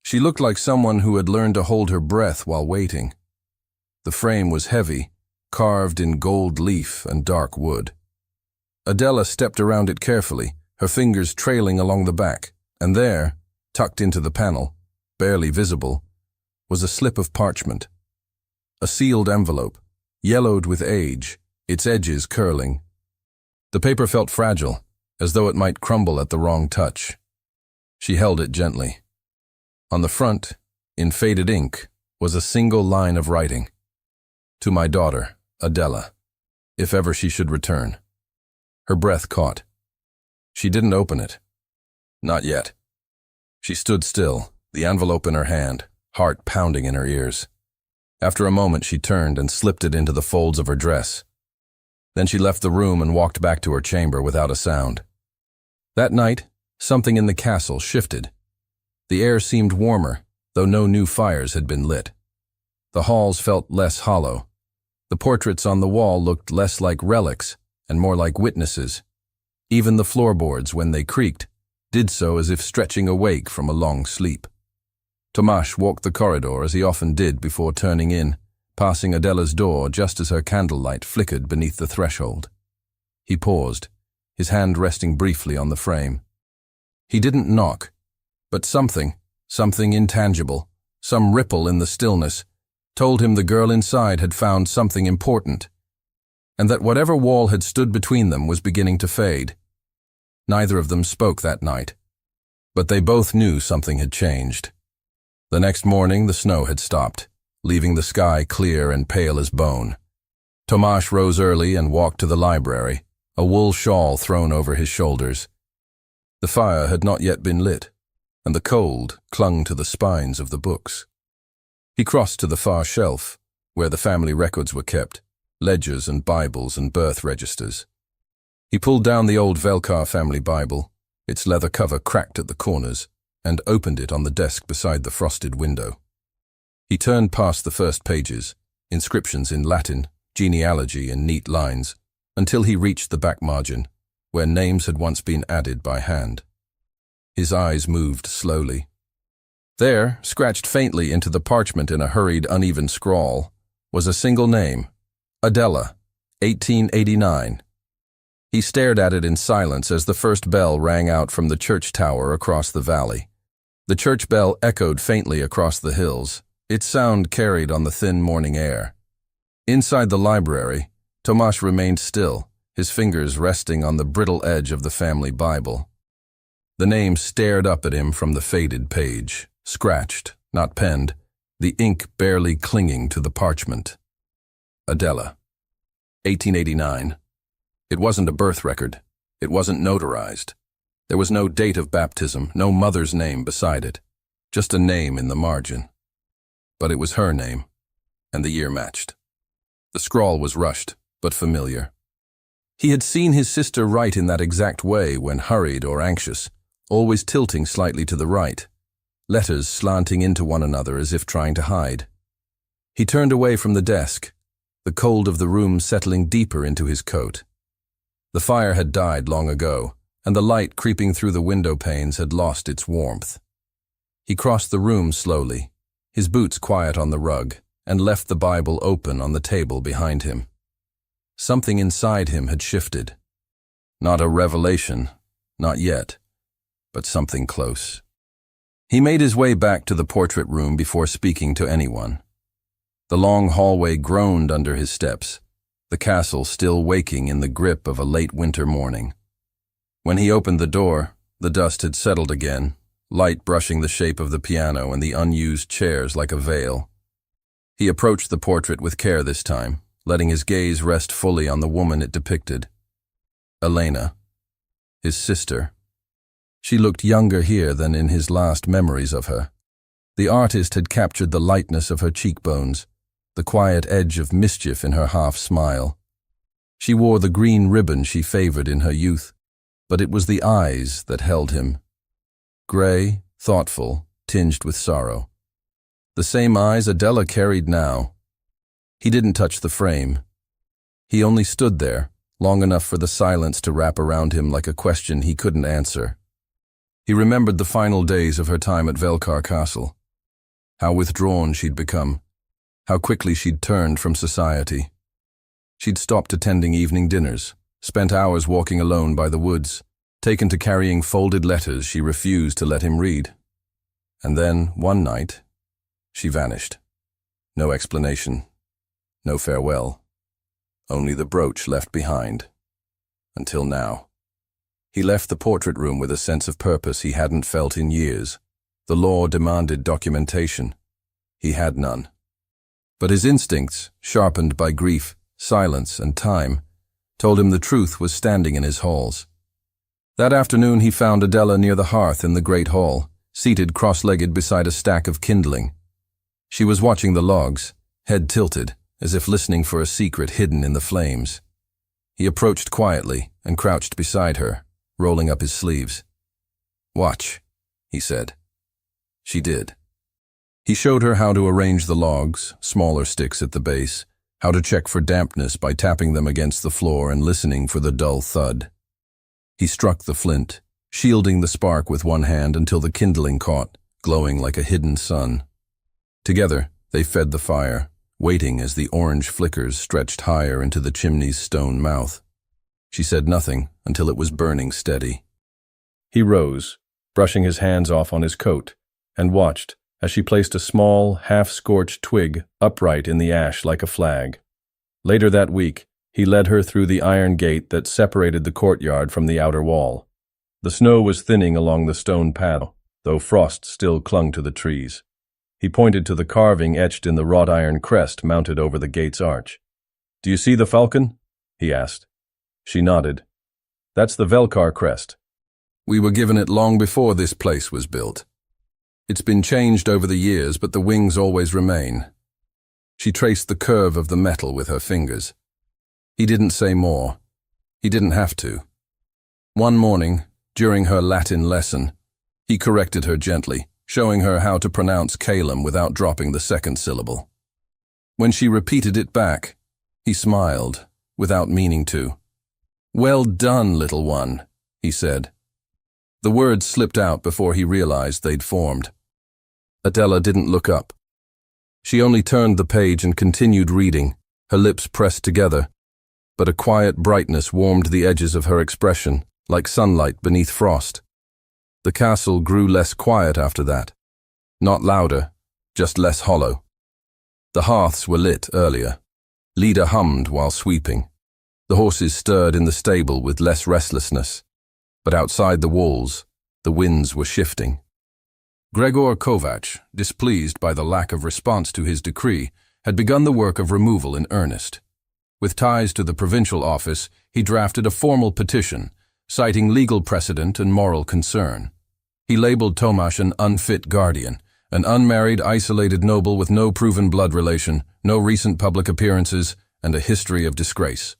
She looked like someone who had learned to hold her breath while waiting. The frame was heavy, carved in gold leaf and dark wood. Adela stepped around it carefully, her fingers trailing along the back, and there, tucked into the panel, barely visible, was a slip of parchment. A sealed envelope, yellowed with age, its edges curling. The paper felt fragile, as though it might crumble at the wrong touch. She held it gently. On the front, in faded ink, was a single line of writing. To my daughter, Adela, if ever she should return. Her breath caught. She didn't open it. Not yet. She stood still, the envelope in her hand, heart pounding in her ears. After a moment, she turned and slipped it into the folds of her dress. Then she left the room and walked back to her chamber without a sound. That night, something in the castle shifted. The air seemed warmer, though no new fires had been lit. The halls felt less hollow. The portraits on the wall looked less like relics and more like witnesses. Even the floorboards, when they creaked, did so as if stretching awake from a long sleep. Tomasz walked the corridor as he often did before turning in, passing Adela's door just as her candlelight flickered beneath the threshold. He paused, his hand resting briefly on the frame. He didn't knock, but something intangible, some ripple in the stillness, told him the girl inside had found something important, and that whatever wall had stood between them was beginning to fade. Neither of them spoke that night, but they both knew something had changed. The next morning the snow had stopped, leaving the sky clear and pale as bone. Tomasz rose early and walked to the library, a wool shawl thrown over his shoulders. The fire had not yet been lit, and the cold clung to the spines of the books. He crossed to the far shelf, where the family records were kept, ledgers and Bibles and birth registers. He pulled down the old Velkar family Bible, its leather cover cracked at the corners, and opened it on the desk beside the frosted window. He turned past the first pages, inscriptions in Latin, genealogy in neat lines, until he reached the back margin, where names had once been added by hand. His eyes moved slowly. There, scratched faintly into the parchment in a hurried, uneven scrawl, was a single name, Adela, 1889. He stared at it in silence as the first bell rang out from the church tower across the valley. The church bell echoed faintly across the hills, its sound carried on the thin morning air. Inside the library, Tomasz remained still, his fingers resting on the brittle edge of the family Bible. The name stared up at him from the faded page, scratched, not penned, the ink barely clinging to the parchment. Adela, 1889. It wasn't a birth record. It wasn't notarized. There was no date of baptism, no mother's name beside it, just a name in the margin. But it was her name, and the year matched. The scrawl was rushed, but familiar. He had seen his sister write in that exact way when hurried or anxious, always tilting slightly to the right, letters slanting into one another as if trying to hide. He turned away from the desk, the cold of the room settling deeper into his coat. The fire had died long ago, and the light creeping through the window panes had lost its warmth. He crossed the room slowly, his boots quiet on the rug, and left the Bible open on the table behind him. Something inside him had shifted. Not a revelation, not yet, but something close. He made his way back to the portrait room before speaking to anyone. The long hallway groaned under his steps, the castle still waking in the grip of a late winter morning. When he opened the door, the dust had settled again, light brushing the shape of the piano and the unused chairs like a veil. He approached the portrait with care this time, letting his gaze rest fully on the woman it depicted. Elena, his sister. She looked younger here than in his last memories of her. The artist had captured the lightness of her cheekbones, the quiet edge of mischief in her half-smile. She wore the green ribbon she favored in her youth, but it was the eyes that held him. Gray, thoughtful, tinged with sorrow. The same eyes Adela carried now. He didn't touch the frame. He only stood there, long enough for the silence to wrap around him like a question he couldn't answer. He remembered the final days of her time at Velkar Castle. How withdrawn she'd become. How quickly she'd turned from society. She'd stopped attending evening dinners, spent hours walking alone by the woods, taken to carrying folded letters she refused to let him read. And then, one night, she vanished. No explanation. No farewell. Only the brooch left behind. Until now. He left the portrait room with a sense of purpose he hadn't felt in years. The law demanded documentation. He had none. But his instincts, sharpened by grief, silence, and time, told him the truth was standing in his halls. That afternoon he found Adela near the hearth in the great hall, seated cross-legged beside a stack of kindling. She was watching the logs, head tilted, as if listening for a secret hidden in the flames. He approached quietly and crouched beside her, rolling up his sleeves. "Watch," he said. She did. He showed her how to arrange the logs, smaller sticks at the base, how to check for dampness by tapping them against the floor and listening for the dull thud. He struck the flint, shielding the spark with one hand until the kindling caught, glowing like a hidden sun. Together, they fed the fire, waiting as the orange flickers stretched higher into the chimney's stone mouth. She said nothing until it was burning steady. He rose, brushing his hands off on his coat, and watched as she placed a small, half-scorched twig upright in the ash like a flag. Later that week, he led her through the iron gate that separated the courtyard from the outer wall. The snow was thinning along the stone path, though frost still clung to the trees. He pointed to the carving etched in the wrought iron crest mounted over the gate's arch. "Do you see the falcon?" he asked. She nodded. "That's the Velkar crest. We were given it long before this place was built. It's been changed over the years, but the wings always remain." She traced the curve of the metal with her fingers. He didn't say more. He didn't have to. One morning, during her Latin lesson, he corrected her gently, showing her how to pronounce Calum without dropping the second syllable. When she repeated it back, he smiled, without meaning to. "Well done, little one," he said. The words slipped out before he realized they'd formed. Adela didn't look up. She only turned the page and continued reading, her lips pressed together, but a quiet brightness warmed the edges of her expression, like sunlight beneath frost. The castle grew less quiet after that. Not louder, just less hollow. The hearths were lit earlier. Lida hummed while sweeping. The horses stirred in the stable with less restlessness, but outside the walls, the winds were shifting. Gregor Kovac, displeased by the lack of response to his decree, had begun the work of removal in earnest. With ties to the provincial office, he drafted a formal petition, citing legal precedent and moral concern. He labeled Tomasz an unfit guardian, an unmarried, isolated noble with no proven blood relation, no recent public appearances, and a history of disgrace.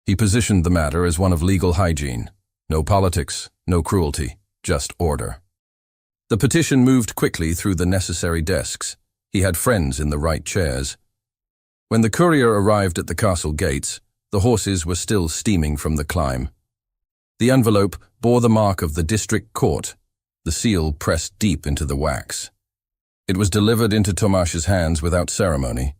He positioned the matter as one of legal hygiene. No politics, no cruelty, just order. The petition moved quickly through the necessary desks. He had friends in the right chairs. When the courier arrived at the castle gates, the horses were still steaming from the climb. The envelope bore the mark of the district court, the seal pressed deep into the wax. It was delivered into Tomasz's hands without ceremony.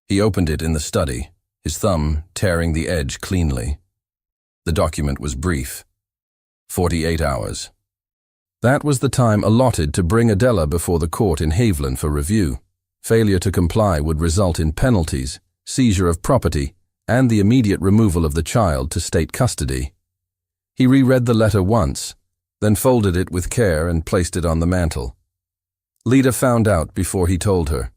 He opened it in the study, his thumb tearing the edge cleanly. The document was brief. 48 hours. That was the time allotted to bring Adela before the court in Haviland for review. Failure to comply would result in penalties, seizure of property, and the immediate removal of the child to state custody. He reread the letter once, then folded it with care and placed it on the mantel. Lida found out before he told her.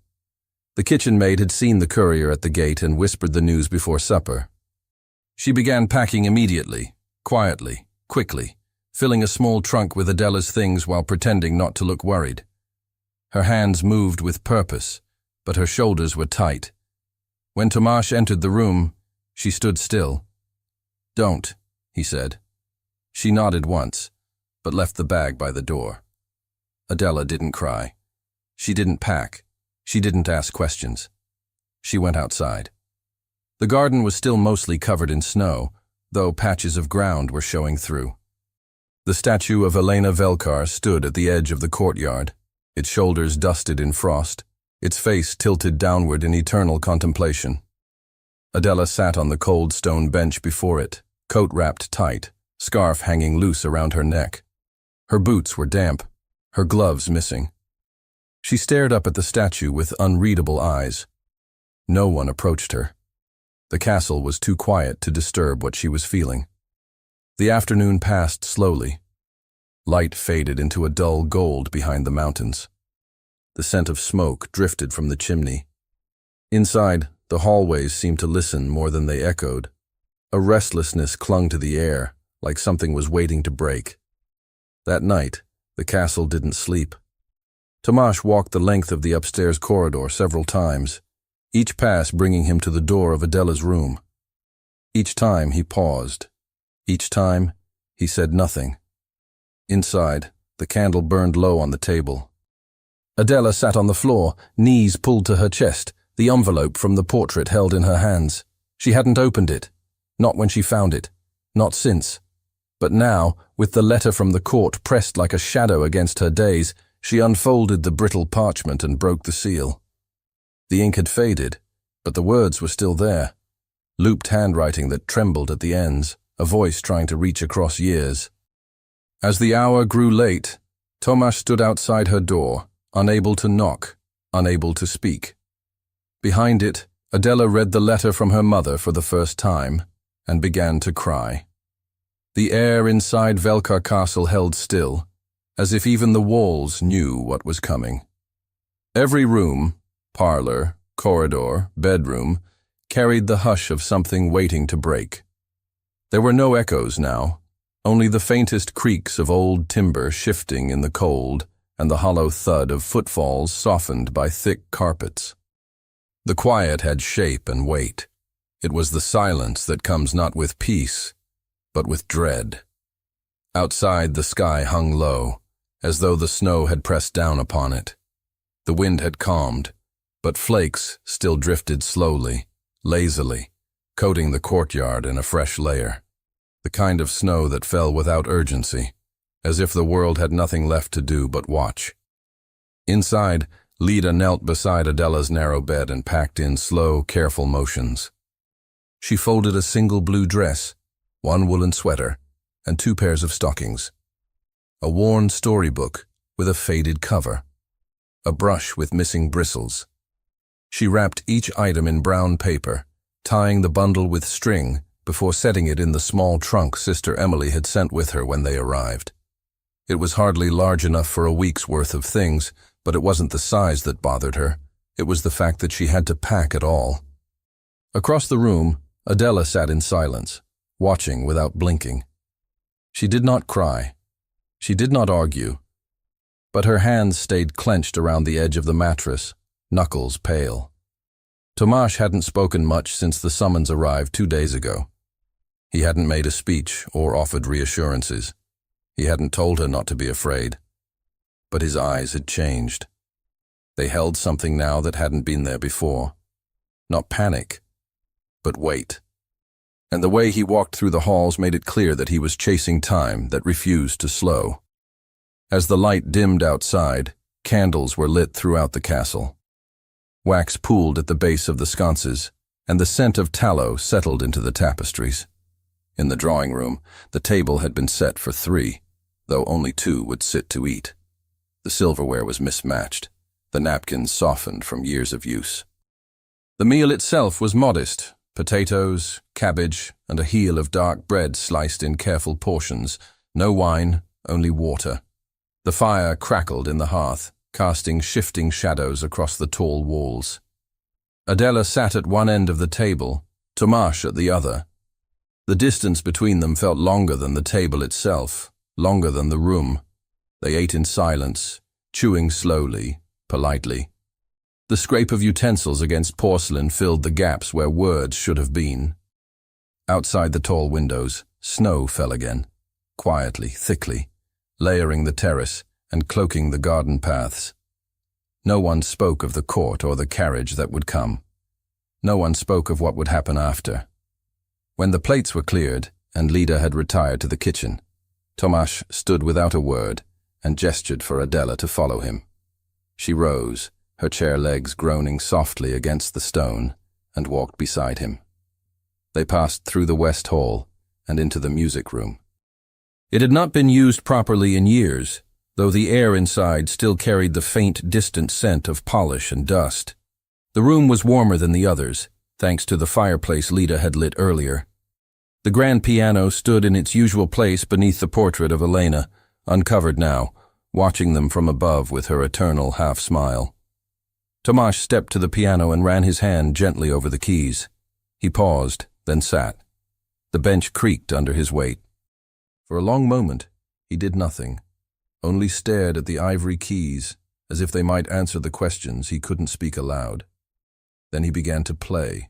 The kitchen maid had seen the courier at the gate and whispered the news before supper. She began packing immediately, quietly, quickly, filling a small trunk with Adela's things while pretending not to look worried. Her hands moved with purpose, but her shoulders were tight. When Tomasz entered the room, she stood still. "Don't," he said. She nodded once, but left the bag by the door. Adela didn't cry. She didn't pack. She didn't ask questions. She went outside. The garden was still mostly covered in snow, though patches of ground were showing through. The statue of Elena Velkar stood at the edge of the courtyard, its shoulders dusted in frost, its face tilted downward in eternal contemplation. Adela sat on the cold stone bench before it, coat wrapped tight, scarf hanging loose around her neck. Her boots were damp, her gloves missing. She stared up at the statue with unreadable eyes. No one approached her. The castle was too quiet to disturb what she was feeling. The afternoon passed slowly. Light faded into a dull gold behind the mountains. The scent of smoke drifted from the chimney. Inside, the hallways seemed to listen more than they echoed. A restlessness clung to the air, like something was waiting to break. That night, the castle didn't sleep. Tomasz walked the length of the upstairs corridor several times. each pass bringing him to the door of Adela's room. Each time he paused. Each time he said nothing. Inside, the candle burned low on the table. Adela sat on the floor, knees pulled to her chest, the envelope from the portrait held in her hands. She hadn't opened it. Not when she found it. Not since. But now, with the letter from the court pressed like a shadow against her days, she unfolded the brittle parchment and broke the seal. The ink had faded, but the words were still there. Looped handwriting that trembled at the ends, a voice trying to reach across years. As the hour grew late, Tomasz stood outside her door, unable to knock, unable to speak. Behind it, Adela read the letter from her mother for the first time, and began to cry. The air inside Velka Castle held still, as if even the walls knew what was coming. Every room, parlor, corridor, bedroom, carried the hush of something waiting to break. There were no echoes now, only the faintest creaks of old timber shifting in the cold and the hollow thud of footfalls softened by thick carpets. The quiet had shape and weight. It was the silence that comes not with peace, but with dread. Outside, the sky hung low, as though the snow had pressed down upon it. The wind had calmed, but flakes still drifted slowly, lazily, coating the courtyard in a fresh layer. The kind of snow that fell without urgency, as if the world had nothing left to do but watch. Inside, Lida knelt beside Adela's narrow bed and packed in slow, careful motions. She folded a single blue dress, one woolen sweater, and 2 pairs of stockings. A worn storybook with a faded cover. A brush with missing bristles. She wrapped each item in brown paper, tying the bundle with string before setting it in the small trunk Sister Emily had sent with her when they arrived. It was hardly large enough for a week's worth of things, but it wasn't the size that bothered her. It was the fact that she had to pack it all. Across the room, Adela sat in silence, watching without blinking. She did not cry. She did not argue. But her hands stayed clenched around the edge of the mattress, knuckles pale. Tomasz hadn't spoken much since the summons arrived 2 days ago. He hadn't made a speech or offered reassurances. He hadn't told her not to be afraid. But his eyes had changed. They held something now that hadn't been there before. Not panic, but wait. And the way he walked through the halls made it clear that he was chasing time that refused to slow. As the light dimmed outside, candles were lit throughout the castle. Wax pooled at the base of the sconces, and the scent of tallow settled into the tapestries. In the drawing room, the table had been set for 3, though only 2 would sit to eat. The silverware was mismatched, the napkins softened from years of use. The meal itself was modest: potatoes, cabbage, and a heel of dark bread sliced in careful portions. No wine, only water. The fire crackled in the hearth, casting shifting shadows across the tall walls. Adela sat at one end of the table, Tomasz at the other. The distance between them felt longer than the table itself, longer than the room. They ate in silence, chewing slowly, politely. The scrape of utensils against porcelain filled the gaps where words should have been. Outside the tall windows, snow fell again, quietly, thickly, layering the terrace and cloaking the garden paths. No one spoke of the court or the carriage that would come. No one spoke of what would happen after. When the plates were cleared and Lida had retired to the kitchen, Tomasz stood without a word and gestured for Adela to follow him. She rose, her chair legs groaning softly against the stone, and walked beside him. They passed through the west hall and into the music room. It had not been used properly in years, though the air inside still carried the faint, distant scent of polish and dust. The room was warmer than the others, thanks to the fireplace Lida had lit earlier. The grand piano stood in its usual place beneath the portrait of Elena, uncovered now, watching them from above with her eternal half-smile. Tomasz stepped to the piano and ran his hand gently over the keys. He paused, then sat. The bench creaked under his weight. For a long moment, he did nothing, only stared at the ivory keys, as if they might answer the questions he couldn't speak aloud. Then he began to play.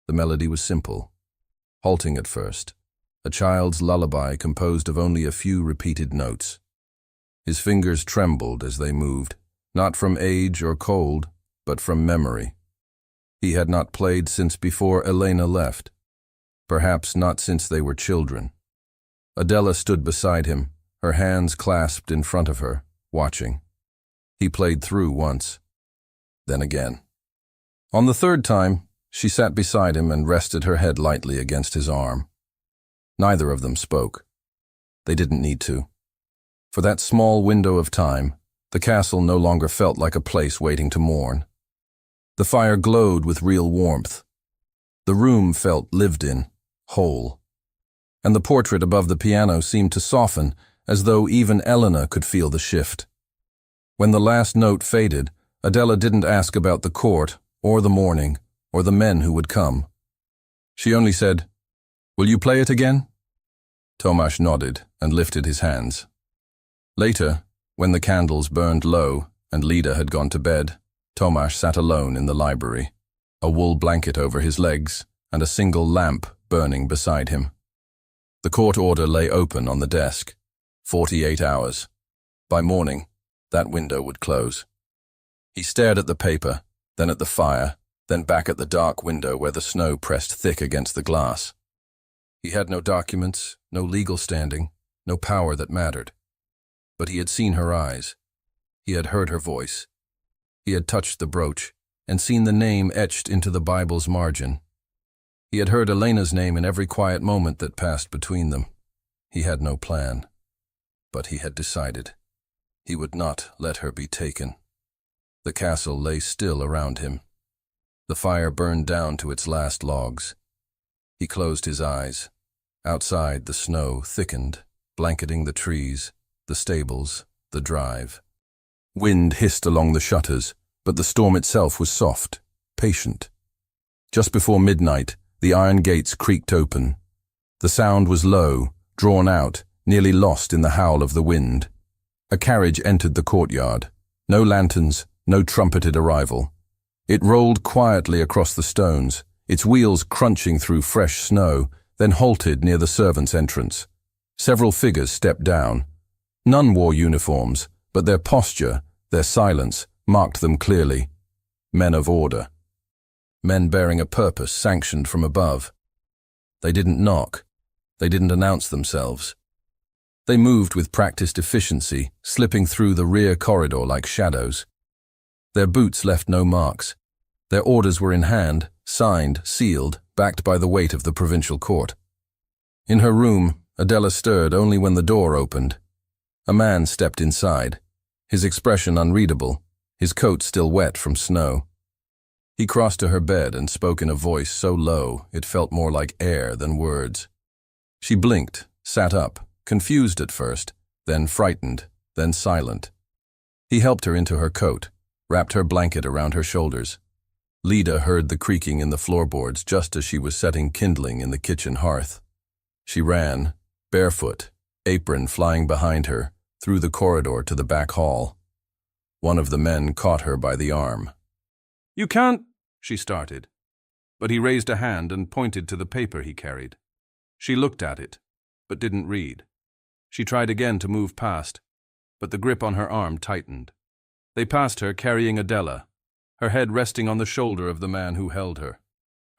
The melody was simple, halting at first, a child's lullaby composed of only a few repeated notes. His fingers trembled as they moved, not from age or cold, but from memory. He had not played since before Elena left, perhaps not since they were children. Adela stood beside him, her hands clasped in front of her, watching. He played through once, then again. On the third time, she sat beside him and rested her head lightly against his arm. Neither of them spoke. They didn't need to. For that small window of time, the castle no longer felt like a place waiting to mourn. The fire glowed with real warmth. The room felt lived in, whole. And the portrait above the piano seemed to soften, as though even Elena could feel the shift. When the last note faded, Adela didn't ask about the court, or the mourning, or the men who would come. She only said, "Will you play it again?" Tomasz nodded and lifted his hands. Later, when the candles burned low and Lida had gone to bed, Tomasz sat alone in the library, a wool blanket over his legs and a single lamp burning beside him. The court order lay open on the desk. 48 hours. By morning, that window would close. He stared at the paper, then at the fire, then back at the dark window where the snow pressed thick against the glass. He had no documents, no legal standing, no power that mattered. But he had seen her eyes. He had heard her voice. He had touched the brooch and seen the name etched into the Bible's margin. He had heard Elena's name in every quiet moment that passed between them. He had no plan. But he had decided. He would not let her be taken. The castle lay still around him. The fire burned down to its last logs. He closed his eyes. Outside, the snow thickened, blanketing the trees, the stables, the drive. Wind hissed along the shutters, but the storm itself was soft, patient. Just before midnight, the iron gates creaked open. The sound was low, drawn out, nearly lost in the howl of the wind. A carriage entered the courtyard. No lanterns, no trumpeted arrival. It rolled quietly across the stones, its wheels crunching through fresh snow, then halted near the servants' entrance. Several figures stepped down. None wore uniforms, but their posture, their silence, marked them clearly. Men of order. Men bearing a purpose sanctioned from above. They didn't knock. They didn't announce themselves. They moved with practiced efficiency, slipping through the rear corridor like shadows. Their boots left no marks. Their orders were in hand, signed, sealed, backed by the weight of the provincial court. In her room, Adela stirred only when the door opened. A man stepped inside, his expression unreadable, his coat still wet from snow. He crossed to her bed and spoke in a voice so low it felt more like air than words. She blinked, sat up, confused at first, then frightened, then silent. He helped her into her coat, wrapped her blanket around her shoulders. Lida heard the creaking in the floorboards just as she was setting kindling in the kitchen hearth. She ran, barefoot, apron flying behind her, through the corridor to the back hall. One of the men caught her by the arm. "You can't," she started. But he raised a hand and pointed to the paper he carried. She looked at it, but didn't read. She tried again to move past, but the grip on her arm tightened. They passed her carrying Adela, her head resting on the shoulder of the man who held her.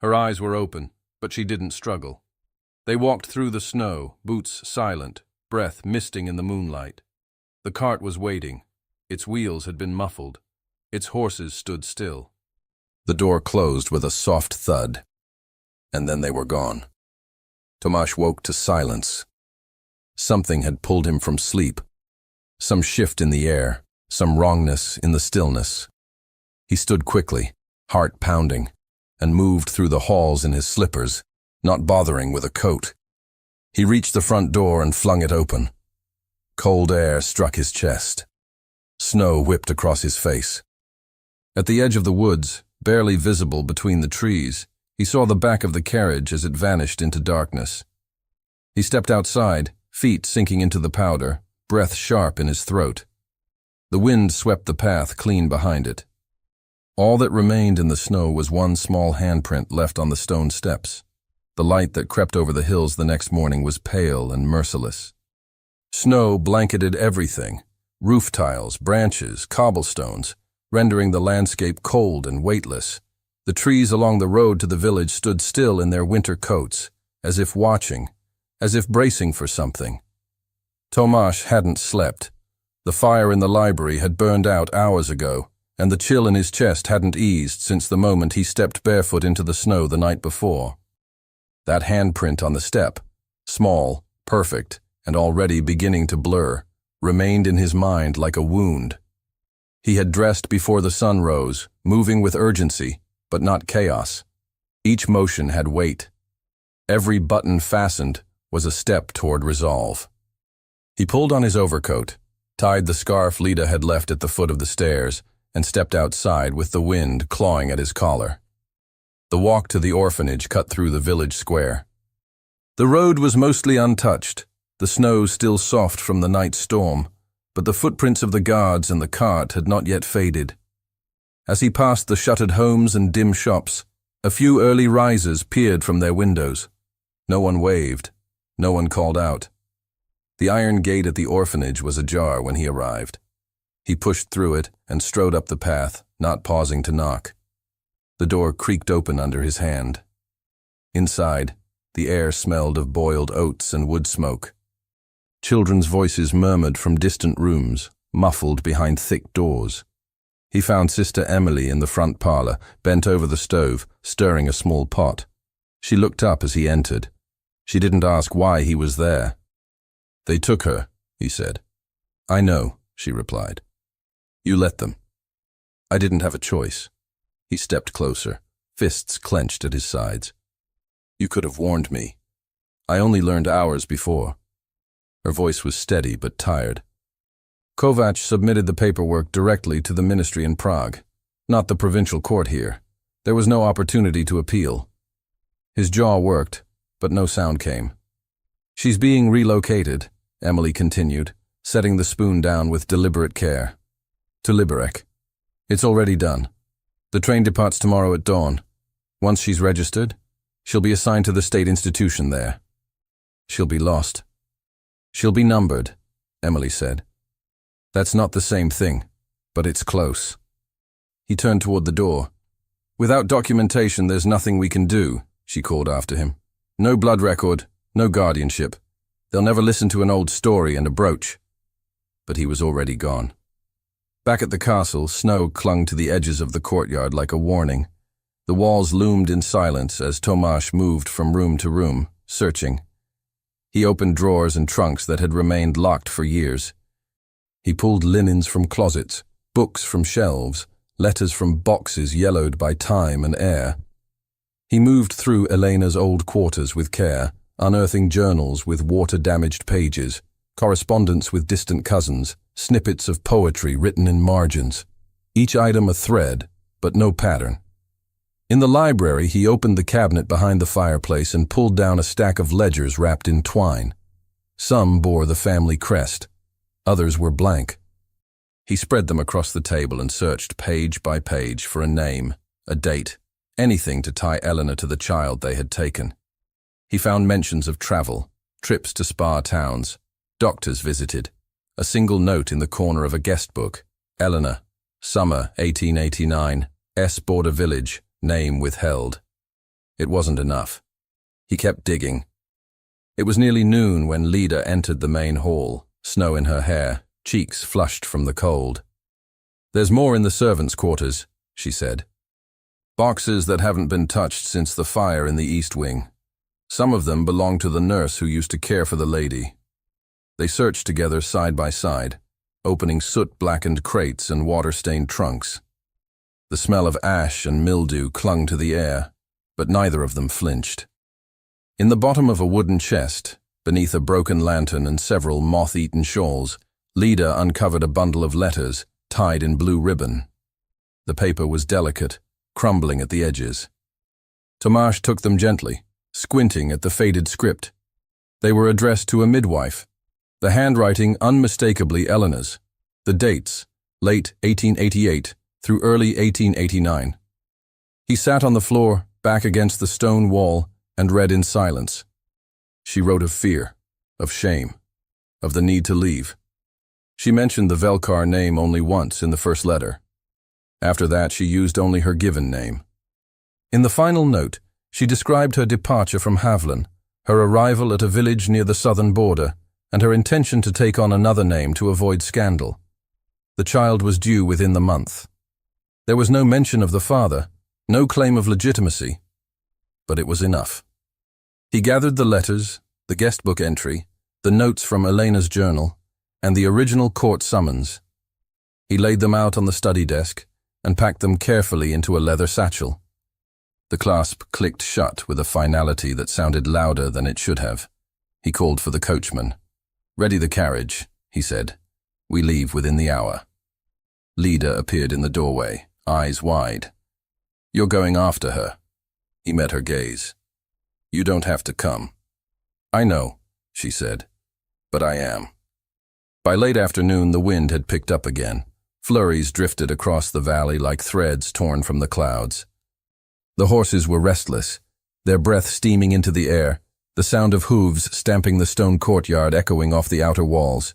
Her eyes were open, but she didn't struggle. They walked through the snow, boots silent, breath misting in the moonlight. The cart was waiting. Its wheels had been muffled. Its horses stood still. The door closed with a soft thud, and then they were gone. Tomasz woke to silence. Something had pulled him from sleep. Some shift in the air, some wrongness in the stillness. He stood quickly, heart pounding, and moved through the halls in his slippers, not bothering with a coat. He reached the front door and flung it open. Cold air struck his chest. Snow whipped across his face. At the edge of the woods, barely visible between the trees, he saw the back of the carriage as it vanished into darkness. He stepped outside, feet sinking into the powder, breath sharp in his throat. The wind swept the path clean behind it. All that remained in the snow was one small handprint left on the stone steps. The light that crept over the hills the next morning was pale and merciless. Snow blanketed everything, roof tiles, branches, cobblestones, rendering the landscape cold and weightless. The trees along the road to the village stood still in their winter coats, as if watching, as if bracing for something. Tomasz hadn't slept. The fire in the library had burned out hours ago, and the chill in his chest hadn't eased since the moment he stepped barefoot into the snow the night before. That handprint on the step, small, perfect, and already beginning to blur, remained in his mind like a wound. He had dressed before the sun rose, moving with urgency, but not chaos. Each motion had weight. Every button fastened was a step toward resolve. He pulled on his overcoat, tied the scarf Lida had left at the foot of the stairs, and stepped outside with the wind clawing at his collar. The walk to the orphanage cut through the village square. The road was mostly untouched, the snow still soft from the night storm, but the footprints of the guards and the cart had not yet faded. As he passed the shuttered homes and dim shops, a few early risers peered from their windows. No one waved, no one called out. The iron gate at the orphanage was ajar when he arrived. He pushed through it and strode up the path, not pausing to knock. The door creaked open under his hand. Inside, the air smelled of boiled oats and wood smoke. Children's voices murmured from distant rooms, muffled behind thick doors. He found Sister Emily in the front parlor, bent over the stove, stirring a small pot. She looked up as he entered. She didn't ask why he was there. "They took her," he said. "I know," she replied. "You let them." "I didn't have a choice." He stepped closer, fists clenched at his sides. "You could have warned me. I only learned hours before." Her voice was steady but tired. Kovac submitted the paperwork directly to the ministry in Prague, not the provincial court here. There was no opportunity to appeal. His jaw worked, but no sound came. "She's being relocated," Emily continued, setting the spoon down with deliberate care. "To Liberec. It's already done. The train departs tomorrow at dawn. Once she's registered, she'll be assigned to the state institution there. She'll be lost." "She'll be numbered," Emily said. "That's not the same thing, but it's close." He turned toward the door. "Without documentation, there's nothing we can do," she called after him. "No blood record, no guardianship. They'll never listen to an old story and a brooch." But he was already gone. Back at the castle, snow clung to the edges of the courtyard like a warning. The walls loomed in silence as Tomasz moved from room to room, searching. He opened drawers and trunks that had remained locked for years. He pulled linens from closets, books from shelves, letters from boxes yellowed by time and air. He moved through Elena's old quarters with care, unearthing journals with water-damaged pages, correspondence with distant cousins, snippets of poetry written in margins. Each item a thread, but no pattern. In the library, he opened the cabinet behind the fireplace and pulled down a stack of ledgers wrapped in twine. Some bore the family crest. Others were blank. He spread them across the table and searched page by page for a name, a date, anything to tie Eleanor to the child they had taken. He found mentions of travel, trips to spa towns, doctors visited, a single note in the corner of a guest book. Eleanor, summer 1889, S. Border Village, name withheld. It wasn't enough. He kept digging. It was nearly noon when Lida entered the main hall, snow in her hair, cheeks flushed from the cold. "There's more in the servants' quarters," she said. "Boxes that haven't been touched since the fire in the east wing. Some of them belong to the nurse who used to care for the lady." They searched together side by side, opening soot-blackened crates and water-stained trunks. The smell of ash and mildew clung to the air, but neither of them flinched. In the bottom of a wooden chest, beneath a broken lantern and several moth-eaten shawls, Lida uncovered a bundle of letters tied in blue ribbon. The paper was delicate, crumbling at the edges. Tomasz took them gently, squinting at the faded script. They were addressed to a midwife, the handwriting unmistakably Eleanor's. The dates, late 1888, through early 1889. He sat on the floor, back against the stone wall, and read in silence. She wrote of fear, of shame, of the need to leave. She mentioned the Velkar name only once in the first letter. After that, she used only her given name. In the final note, she described her departure from Haviland, her arrival at a village near the southern border, and her intention to take on another name to avoid scandal. The child was due within the month. There was no mention of the father, no claim of legitimacy, but it was enough. He gathered the letters, the guest book entry, the notes from Elena's journal, and the original court summons. He laid them out on the study desk and packed them carefully into a leather satchel. The clasp clicked shut with a finality that sounded louder than it should have. He called for the coachman. "Ready the carriage," he said. "We leave within the hour." Lida appeared in the doorway, eyes wide. "You're going after her." He met her gaze. "You don't have to come." "I know," she said, "but I am." By late afternoon, the wind had picked up again. Flurries drifted across the valley like threads torn from the clouds. The horses were restless, their breath steaming into the air, the sound of hooves stamping the stone courtyard echoing off the outer walls.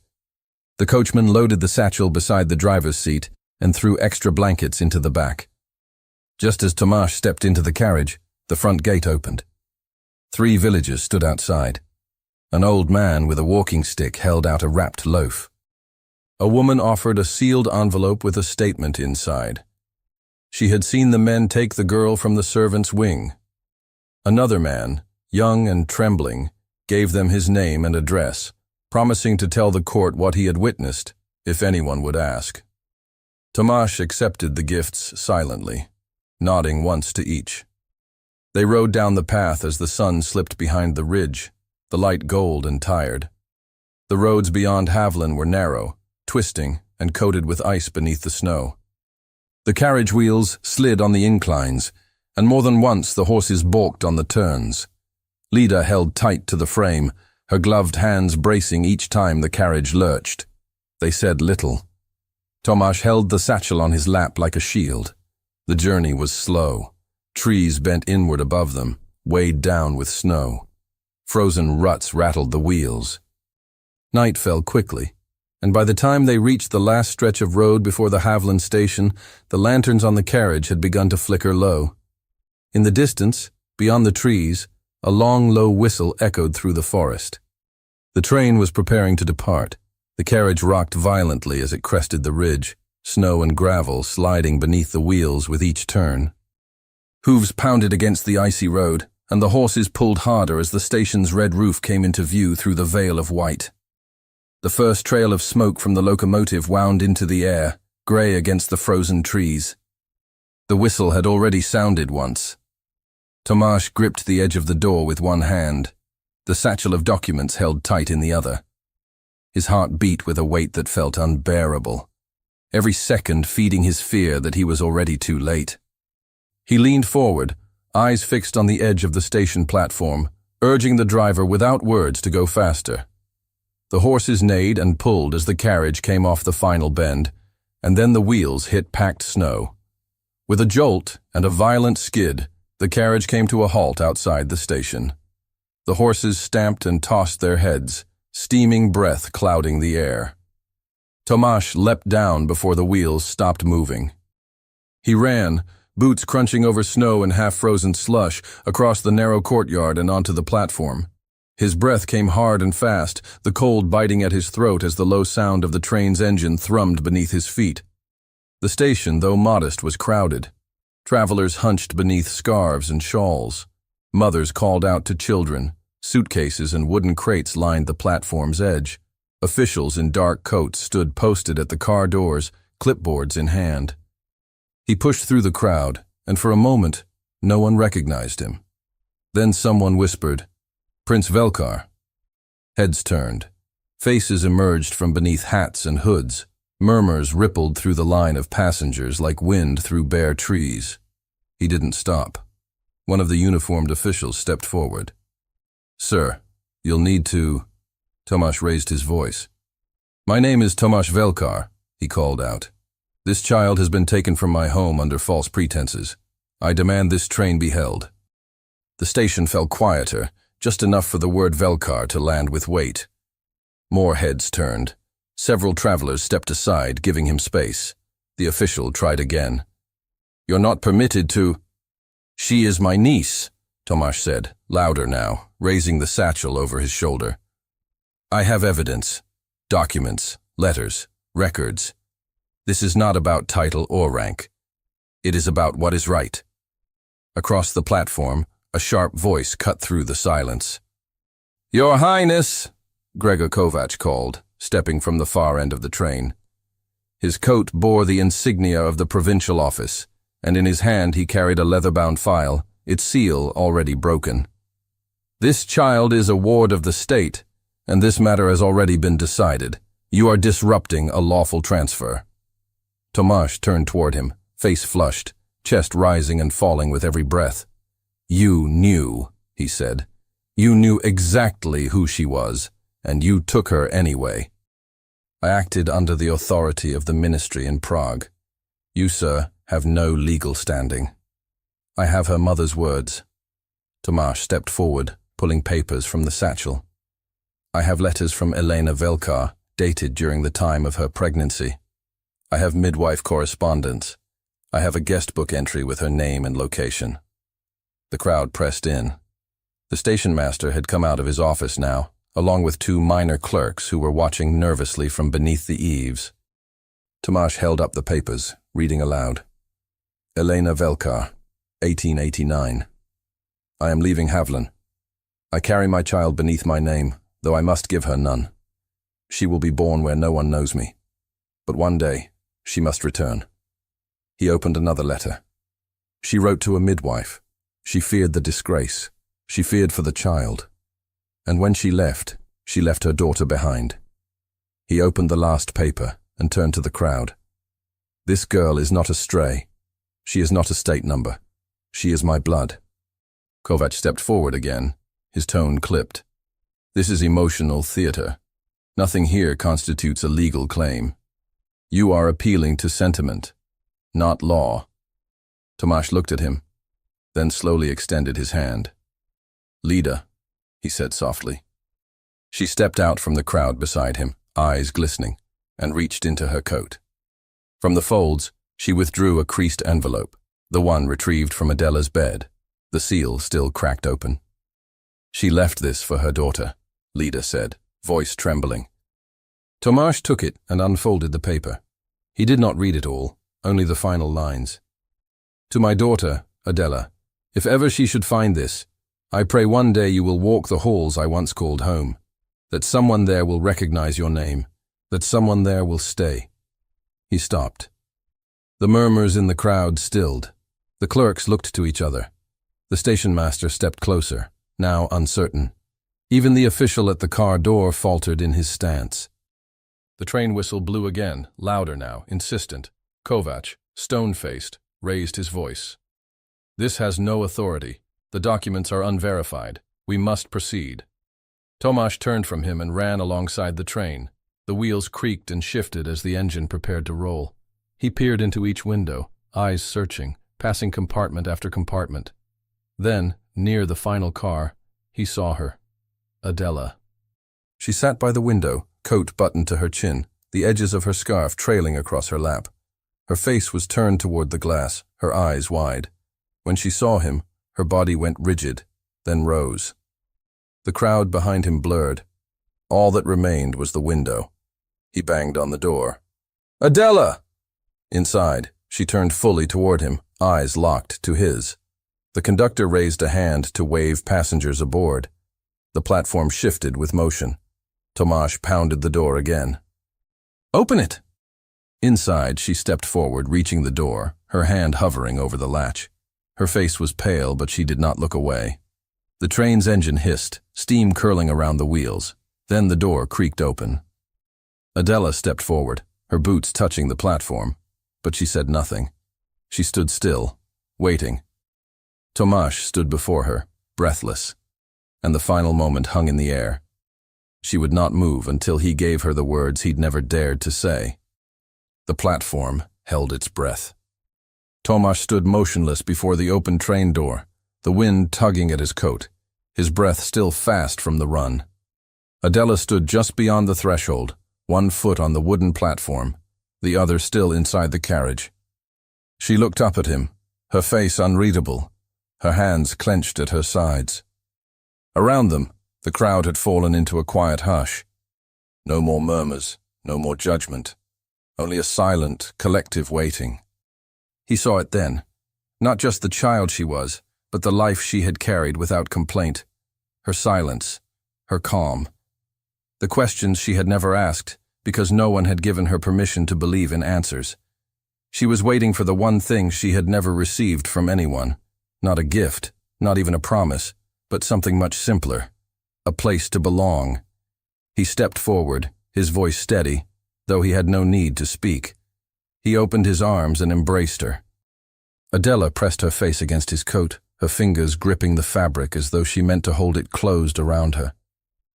The coachman loaded the satchel beside the driver's seat and threw extra blankets into the back. Just as Tomasz stepped into the carriage, the front gate opened. 3 villagers stood outside. An old man with a walking stick held out a wrapped loaf. A woman offered a sealed envelope with a statement inside. She had seen the men take the girl from the servant's wing. Another man, young and trembling, gave them his name and address, promising to tell the court what he had witnessed, if anyone would ask. Tomasz accepted the gifts silently, nodding once to each. They rode down the path as the sun slipped behind the ridge, the light gold and tired. The roads beyond Haviland were narrow, twisting, and coated with ice beneath the snow. The carriage wheels slid on the inclines, and more than once the horses balked on the turns. Lida held tight to the frame, her gloved hands bracing each time the carriage lurched. They said little. Tomasz held the satchel on his lap like a shield. The journey was slow. Trees bent inward above them, weighed down with snow. Frozen ruts rattled the wheels. Night fell quickly, and by the time they reached the last stretch of road before the Haviland station, the lanterns on the carriage had begun to flicker low. In the distance, beyond the trees, a long, low whistle echoed through the forest. The train was preparing to depart. The carriage rocked violently as it crested the ridge, snow and gravel sliding beneath the wheels with each turn. Hooves pounded against the icy road, and the horses pulled harder as the station's red roof came into view through the veil of white. The first trail of smoke from the locomotive wound into the air, grey against the frozen trees. The whistle had already sounded once. Tomasz gripped the edge of the door with one hand, the satchel of documents held tight in the other. His heart beat with a weight that felt unbearable, every second feeding his fear that he was already too late. He leaned forward, eyes fixed on the edge of the station platform, urging the driver without words to go faster. The horses neighed and pulled as the carriage came off the final bend, and then the wheels hit packed snow. With a jolt and a violent skid, the carriage came to a halt outside the station. The horses stamped and tossed their heads, steaming breath clouding the air. Tomasz leapt down before the wheels stopped moving. He ran, boots crunching over snow and half-frozen slush, across the narrow courtyard and onto the platform. His breath came hard and fast, the cold biting at his throat as the low sound of the train's engine thrummed beneath his feet. The station, though modest, was crowded. Travelers hunched beneath scarves and shawls. Mothers called out to children. Suitcases and wooden crates lined the platform's edge. Officials in dark coats stood posted at the car doors, clipboards in hand. He pushed through the crowd, and for a moment, no one recognized him. Then someone whispered, "Prince Velkar." Heads turned. Faces emerged from beneath hats and hoods. Murmurs rippled through the line of passengers like wind through bare trees. He didn't stop. One of the uniformed officials stepped forward. "Sir, you'll need to—" Tomasz raised his voice. "My name is Tomasz Velkar," he called out. This child has been taken from my home under false pretenses. I demand this train be held. The station fell quieter, just enough for the word Velkar to land with weight. More heads turned. Several travelers stepped aside, giving him space. The official tried again. You're not permitted to— She is my niece, Tomasz said, louder now, raising the satchel over his shoulder. I have evidence. Documents, letters, records. This is not about title or rank. It is about what is right. Across the platform, a sharp voice cut through the silence. Your Highness, Gregor Kovac called, stepping from the far end of the train. His coat bore the insignia of the provincial office, and in his hand he carried a leather-bound file, its seal already broken. This child is a ward of the state, and this matter has already been decided. You are disrupting a lawful transfer. Tomasz turned toward him, face flushed, chest rising and falling with every breath. You knew, he said. You knew exactly who she was, and you took her anyway. I acted under the authority of the ministry in Prague. You, sir, have no legal standing. I have her mother's words. Tomasz stepped forward, pulling papers from the satchel. I have letters from Elena Velkar, dated during the time of her pregnancy. I have midwife correspondence. I have a guest book entry with her name and location. The crowd pressed in. The station master had come out of his office now, along with two minor clerks who were watching nervously from beneath the eaves. Tomasz held up the papers, reading aloud. Elena Velkar, 1889. I am leaving Havlin. I carry my child beneath my name, though I must give her none. She will be born where no one knows me. But one day, she must return. He opened another letter. She wrote to a midwife. She feared the disgrace. She feared for the child. And when she left her daughter behind. He opened the last paper and turned to the crowd. This girl is not a stray. She is not a state number. She is my blood. Kovac stepped forward again, his tone clipped. This is emotional theater. Nothing here constitutes a legal claim. You are appealing to sentiment, not law. Tomasz looked at him, then slowly extended his hand. Lida, he said softly. She stepped out from the crowd beside him, eyes glistening, and reached into her coat. From the folds, she withdrew a creased envelope, the one retrieved from Adela's bed, the seal still cracked open. She left this for her daughter, Lida said, voice trembling. Tomasz took it and unfolded the paper. He did not read it all, only the final lines. To my daughter, Adela, if ever she should find this, I pray one day you will walk the halls I once called home, that someone there will recognize your name, that someone there will stay. He stopped. The murmurs in the crowd stilled. The clerks looked to each other. The station master stepped closer, now uncertain. Even the official at the car door faltered in his stance. The train whistle blew again, louder now, insistent. Kovac, stone-faced, raised his voice. This has no authority. The documents are unverified. We must proceed. Tomasz turned from him and ran alongside the train. The wheels creaked and shifted as the engine prepared to roll. He peered into each window, eyes searching, passing compartment after compartment. Then, near the final car, he saw her. Adela. She sat by the window, coat buttoned to her chin, the edges of her scarf trailing across her lap. Her face was turned toward the glass, her eyes wide. When she saw him, her body went rigid, then rose. The crowd behind him blurred. All that remained was the window. He banged on the door. Adela! Inside, she turned fully toward him, eyes locked to his. The conductor raised a hand to wave passengers aboard. The platform shifted with motion. Tomasz pounded the door again. Open it! Inside, she stepped forward, reaching the door, her hand hovering over the latch. Her face was pale, but she did not look away. The train's engine hissed, steam curling around the wheels. Then the door creaked open. Adela stepped forward, her boots touching the platform, but she said nothing. She stood still, waiting. Tomasz stood before her, breathless, and the final moment hung in the air. She would not move until he gave her the words he'd never dared to say. The platform, held its breath. Tomasz stood motionless before the open train door, the wind tugging at his coat, his breath still fast from the run. Adela stood just beyond the threshold, one foot on the wooden platform, the other still inside the carriage. She looked up at him, her face unreadable, her hands clenched at her sides. Around them, the crowd had fallen into a quiet hush. No more murmurs, no more judgment, only a silent, collective waiting. He saw it then, not just the child she was, but the life she had carried without complaint, her silence, her calm. The questions she had never asked, because no one had given her permission to believe in answers. She was waiting for the one thing she had never received from anyone, not a gift, not even a promise, but something much simpler, a place to belong. He stepped forward, his voice steady, though he had no need to speak. He opened his arms and embraced her. Adela pressed her face against his coat, her fingers gripping the fabric as though she meant to hold it closed around her.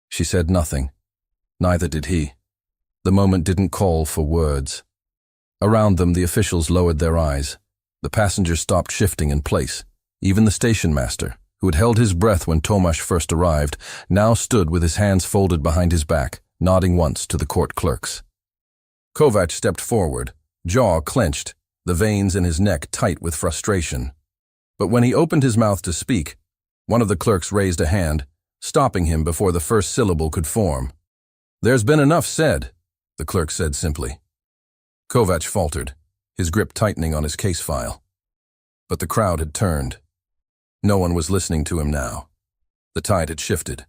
She said nothing. Neither did he. The moment didn't call for words. Around them, the officials lowered their eyes. The passengers stopped shifting in place. Even the station master, who had held his breath when Tomasz first arrived, now stood with his hands folded behind his back, nodding once to the court clerks. Kovac stepped forward, jaw clenched, the veins in his neck tight with frustration. But when he opened his mouth to speak, one of the clerks raised a hand, stopping him before the first syllable could form. "There's been enough said," the clerk said simply. Kovac faltered, his grip tightening on his case file. But the crowd had turned. No one was listening to him now. The tide had shifted.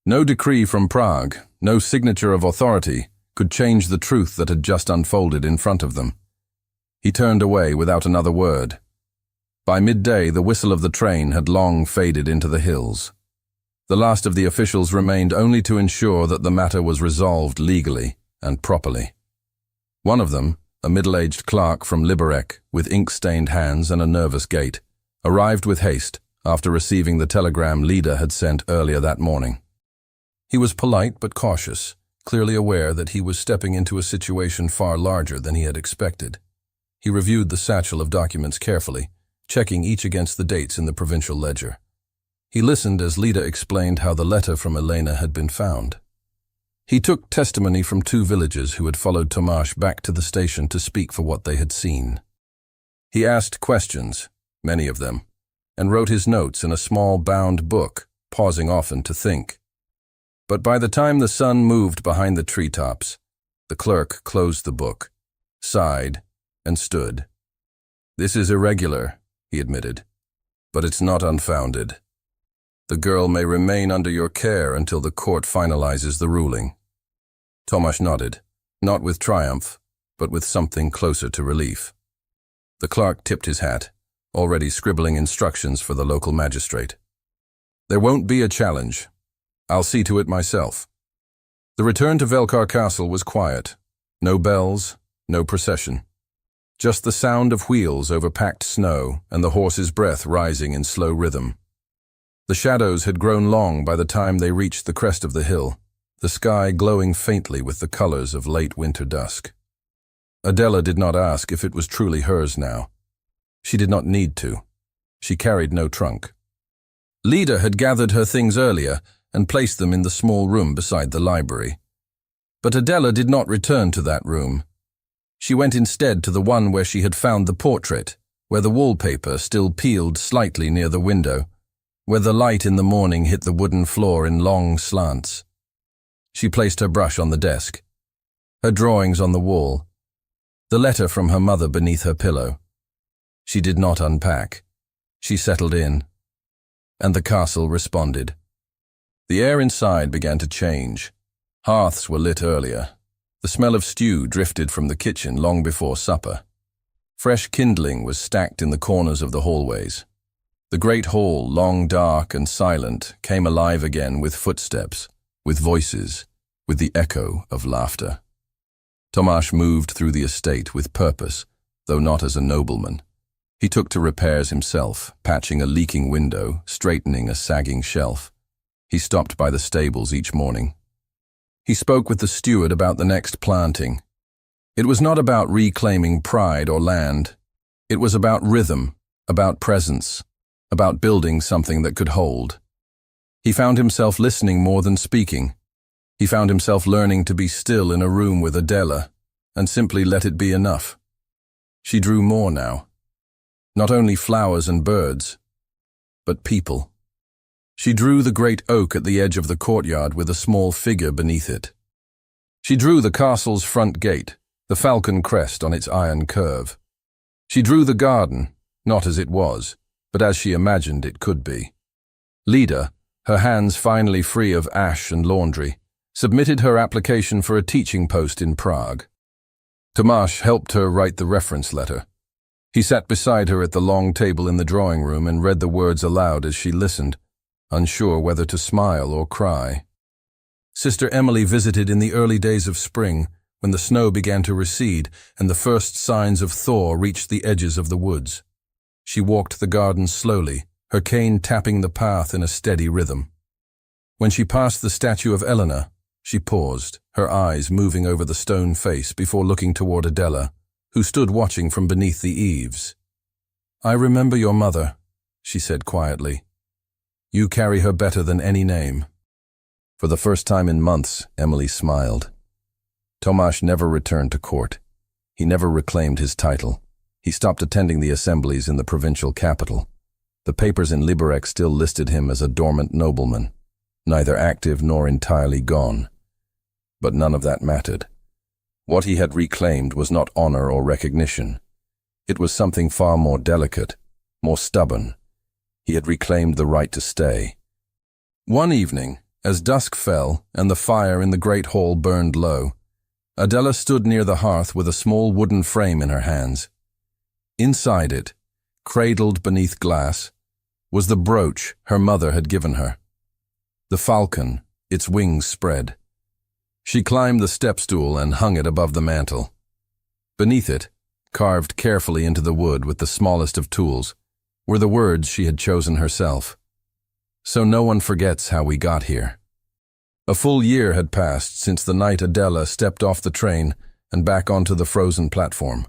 No decree from Prague, no signature of authority, could change the truth that had just unfolded in front of them. He turned away without another word. By midday, the whistle of the train had long faded into the hills. The last of the officials remained only to ensure that the matter was resolved legally and properly. One of them, a middle-aged clerk from Liberec with ink-stained hands and a nervous gait, arrived with haste after receiving the telegram Lida had sent earlier that morning. He was polite but cautious, clearly aware that he was stepping into a situation far larger than he had expected. He reviewed the satchel of documents carefully, checking each against the dates in the provincial ledger. He listened as Lida explained how the letter from Elena had been found. He took testimony from 2 villagers who had followed Tomasz back to the station to speak for what they had seen. He asked questions, many of them, and wrote his notes in a small bound book, pausing often to think. But by the time the sun moved behind the treetops, the clerk closed the book, sighed, and stood. "This is irregular," he admitted, "but it's not unfounded. The girl may remain under your care until the court finalizes the ruling." Tomasz nodded, not with triumph, but with something closer to relief. The clerk tipped his hat, already scribbling instructions for the local magistrate. "There won't be a challenge. I'll see to it myself." The return to Velkar Castle was quiet. No bells, no procession. Just the sound of wheels over packed snow and the horse's breath rising in slow rhythm. The shadows had grown long by the time they reached the crest of the hill, the sky glowing faintly with the colors of late winter dusk. Adela did not ask if it was truly hers now. She did not need to. She carried no trunk. Lida had gathered her things earlier and placed them in the small room beside the library. But Adela did not return to that room. She went instead to the one where she had found the portrait, where the wallpaper still peeled slightly near the window, where the light in the morning hit the wooden floor in long slants. She placed her brush on the desk, her drawings on the wall, the letter from her mother beneath her pillow. She did not unpack. She settled in, and the castle responded. The air inside began to change. Hearths were lit earlier. The smell of stew drifted from the kitchen long before supper. Fresh kindling was stacked in the corners of the hallways. The great hall, long dark and silent, came alive again with footsteps, with voices, with the echo of laughter. Tomasz moved through the estate with purpose, though not as a nobleman. He took to repairs himself, patching a leaking window, straightening a sagging shelf. He stopped by the stables each morning. He spoke with the steward about the next planting. It was not about reclaiming pride or land. It was about rhythm, about presence, about building something that could hold. He found himself listening more than speaking. He found himself learning to be still in a room with Adela and simply let it be enough. She drew more now. Not only flowers and birds, but people. She drew the great oak at the edge of the courtyard with a small figure beneath it. She drew the castle's front gate, the falcon crest on its iron curve. She drew the garden, not as it was, but as she imagined it could be. Lida, her hands finally free of ash and laundry, submitted her application for a teaching post in Prague. Tomáš helped her write the reference letter. He sat beside her at the long table in the drawing room and read the words aloud as she listened, unsure whether to smile or cry. Sister Emily visited in the early days of spring, when the snow began to recede and the first signs of thaw reached the edges of the woods. She walked the garden slowly, her cane tapping the path in a steady rhythm. When she passed the statue of Eleanor, she paused, her eyes moving over the stone face before looking toward Adela, who stood watching from beneath the eaves. "I remember your mother," she said quietly. "You carry her better than any name." For the first time in months, Emily smiled. Tomáš never returned to court. He never reclaimed his title. He stopped attending the assemblies in the provincial capital. The papers in Liberec still listed him as a dormant nobleman, neither active nor entirely gone. But none of that mattered. What he had reclaimed was not honor or recognition. It was something far more delicate, more stubborn. He had reclaimed the right to stay. One evening, as dusk fell and the fire in the great hall burned low, Adela stood near the hearth with a small wooden frame in her hands. Inside it, cradled beneath glass, was the brooch her mother had given her. The falcon, its wings spread. She climbed the step-stool and hung it above the mantel. Beneath it, carved carefully into the wood with the smallest of tools, were the words she had chosen herself. "So no one forgets how we got here." A full year had passed since the night Adela stepped off the train and back onto the frozen platform,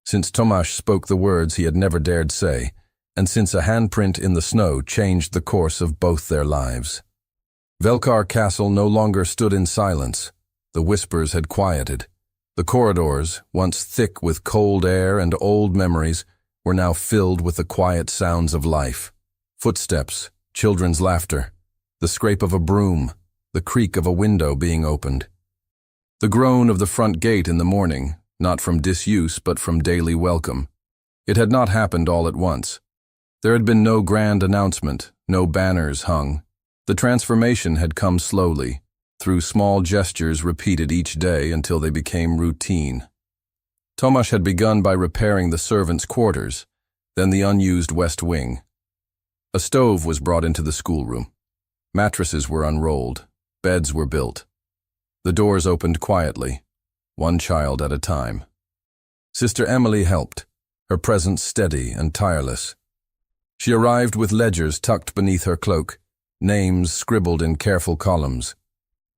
since Tomáš spoke the words he had never dared say, and since a handprint in the snow changed the course of both their lives. Velkar Castle no longer stood in silence. The whispers had quieted. The corridors, once thick with cold air and old memories, were now filled with the quiet sounds of life. Footsteps, children's laughter, the scrape of a broom, the creak of a window being opened. The groan of the front gate in the morning, not from disuse but from daily welcome. It had not happened all at once. There had been no grand announcement, no banners hung. The transformation had come slowly, through small gestures repeated each day until they became routine. Tomáš had begun by repairing the servants' quarters, then the unused west wing. A stove was brought into the schoolroom. Mattresses were unrolled. Beds were built. The doors opened quietly, one child at a time. Sister Emily helped, her presence steady and tireless. She arrived with ledgers tucked beneath her cloak, names scribbled in careful columns,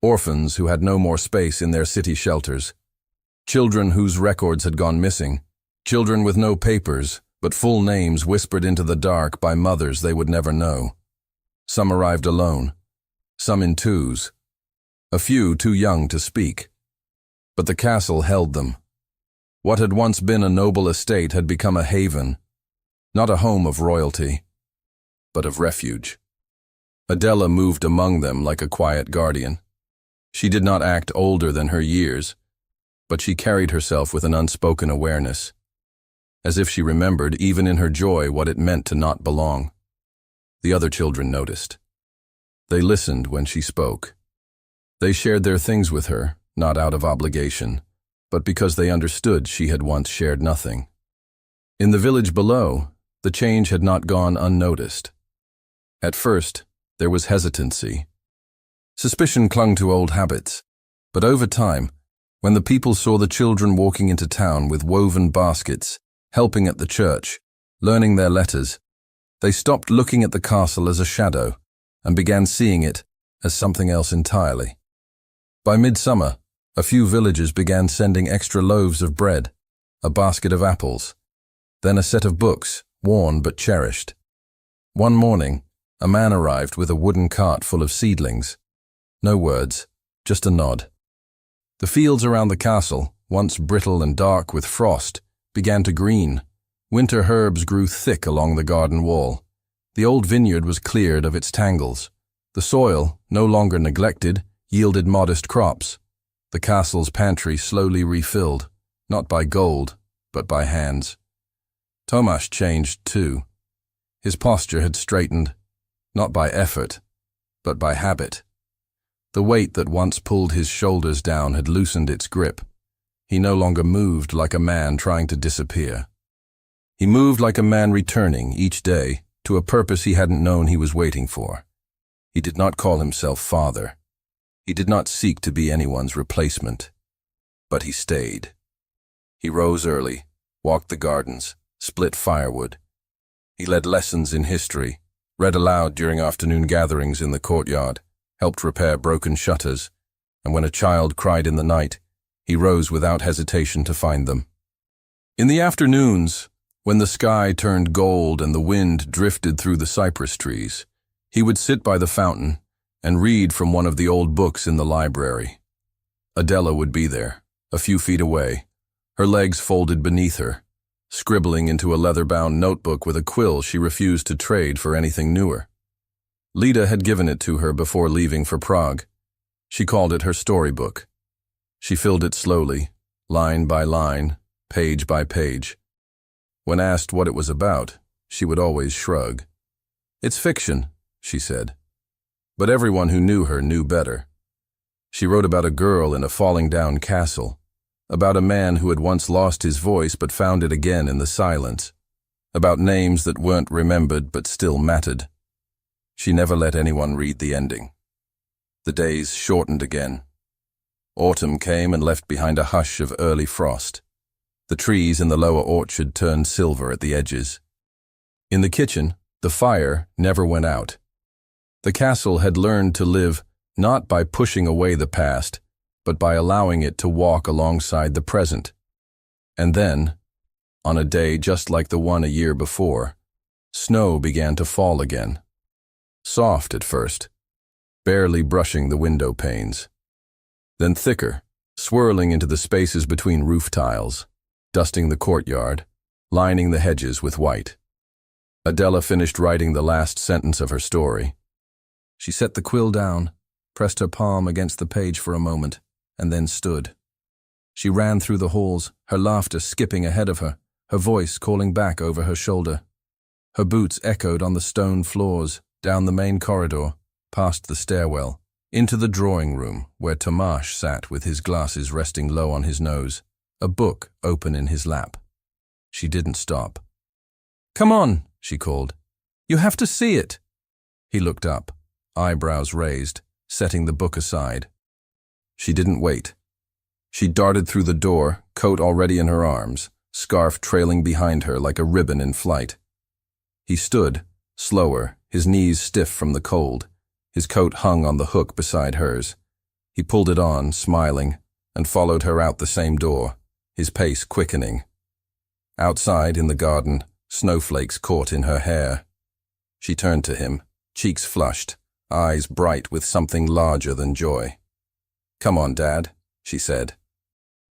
orphans who had no more space in their city shelters, children whose records had gone missing, children with no papers, but full names whispered into the dark by mothers they would never know. Some arrived alone, some in twos, a few too young to speak. But the castle held them. What had once been a noble estate had become a haven, not a home of royalty, but of refuge. Adela moved among them like a quiet guardian. She did not act older than her years, but she carried herself with an unspoken awareness, as if she remembered, even in her joy, what it meant to not belong. The other children noticed. They listened when she spoke. They shared their things with her, not out of obligation, but because they understood she had once shared nothing. In the village below, the change had not gone unnoticed. At first, there was hesitancy. Suspicion clung to old habits, but over time, when the people saw the children walking into town with woven baskets, helping at the church, learning their letters, they stopped looking at the castle as a shadow and began seeing it as something else entirely. By midsummer, A few villagers began sending extra loaves of bread, a basket of apples, then a set of books, worn but cherished. One morning, a man arrived with a wooden cart full of seedlings. No words, just a nod. The fields around the castle, once brittle and dark with frost, began to green. Winter herbs grew thick along the garden wall. The old vineyard was cleared of its tangles. The soil, no longer neglected, yielded modest crops. The castle's pantry slowly refilled, not by gold, but by hands. Tomasz changed too. His posture had straightened, not by effort, but by habit. The weight that once pulled his shoulders down had loosened its grip. He no longer moved like a man trying to disappear. He moved like a man returning, each day, to a purpose he hadn't known he was waiting for. He did not call himself father. He did not seek to be anyone's replacement. But he stayed. He rose early, walked the gardens, split firewood. He led lessons in history, read aloud during afternoon gatherings in the courtyard, helped repair broken shutters, and when a child cried in the night, he rose without hesitation to find them. In the afternoons, when the sky turned gold and the wind drifted through the cypress trees, he would sit by the fountain and read from one of the old books in the library. Adela would be there, a few feet away, her legs folded beneath her, scribbling into a leather-bound notebook with a quill she refused to trade for anything newer. Lida had given it to her before leaving for Prague. She called it her storybook. She filled it slowly, line by line, page by page. When asked what it was about, she would always shrug. "It's fiction," she said. But everyone who knew her knew better. She wrote about a girl in a falling-down castle, about a man who had once lost his voice but found it again in the silence, about names that weren't remembered but still mattered. She never let anyone read the ending. The days shortened again. Autumn came and left behind a hush of early frost. The trees in the lower orchard turned silver at the edges. In the kitchen, the fire never went out. The castle had learned to live not by pushing away the past, but by allowing it to walk alongside the present. And then, on a day just like the one a year before, snow began to fall again. Soft at first, barely brushing the window panes. Then thicker, swirling into the spaces between roof tiles, dusting the courtyard, lining the hedges with white. Adela finished writing the last sentence of her story. She set the quill down, pressed her palm against the page for a moment, and then stood. She ran through the halls, her laughter skipping ahead of her, her voice calling back over her shoulder. Her boots echoed on the stone floors, down the main corridor, past the stairwell, into the drawing room where Tomasz sat with his glasses resting low on his nose, a book open in his lap. She didn't stop. "Come on," she called. "You have to see it." He looked up, eyebrows raised, setting the book aside. She didn't wait. She darted through the door, coat already in her arms, scarf trailing behind her like a ribbon in flight. He stood, slower, his knees stiff from the cold. His coat hung on the hook beside hers. He pulled it on, smiling, and followed her out the same door, his pace quickening. Outside, in the garden, snowflakes caught in her hair. She turned to him, cheeks flushed, eyes bright with something larger than joy. "Come on, Dad," she said.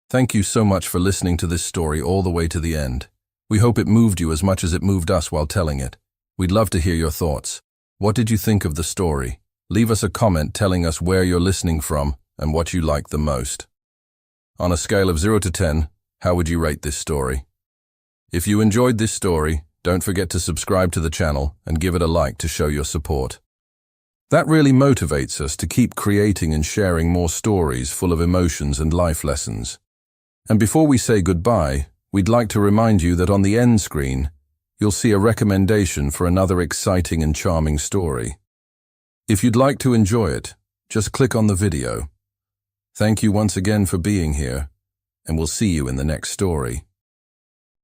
"Thank you so much for listening to this story all the way to the end. We hope it moved you as much as it moved us while telling it. We'd love to hear your thoughts. What did you think of the story? Leave us a comment telling us where you're listening from and what you liked the most. On a scale of 0 to 10, how would you rate this story? If you enjoyed this story, don't forget to subscribe to the channel and give it a like to show your support. That really motivates us to keep creating and sharing more stories full of emotions and life lessons. And before we say goodbye, we'd like to remind you that on the end screen, you'll see a recommendation for another exciting and charming story. If you'd like to enjoy it, just click on the video. Thank you once again for being here, and we'll see you in the next story.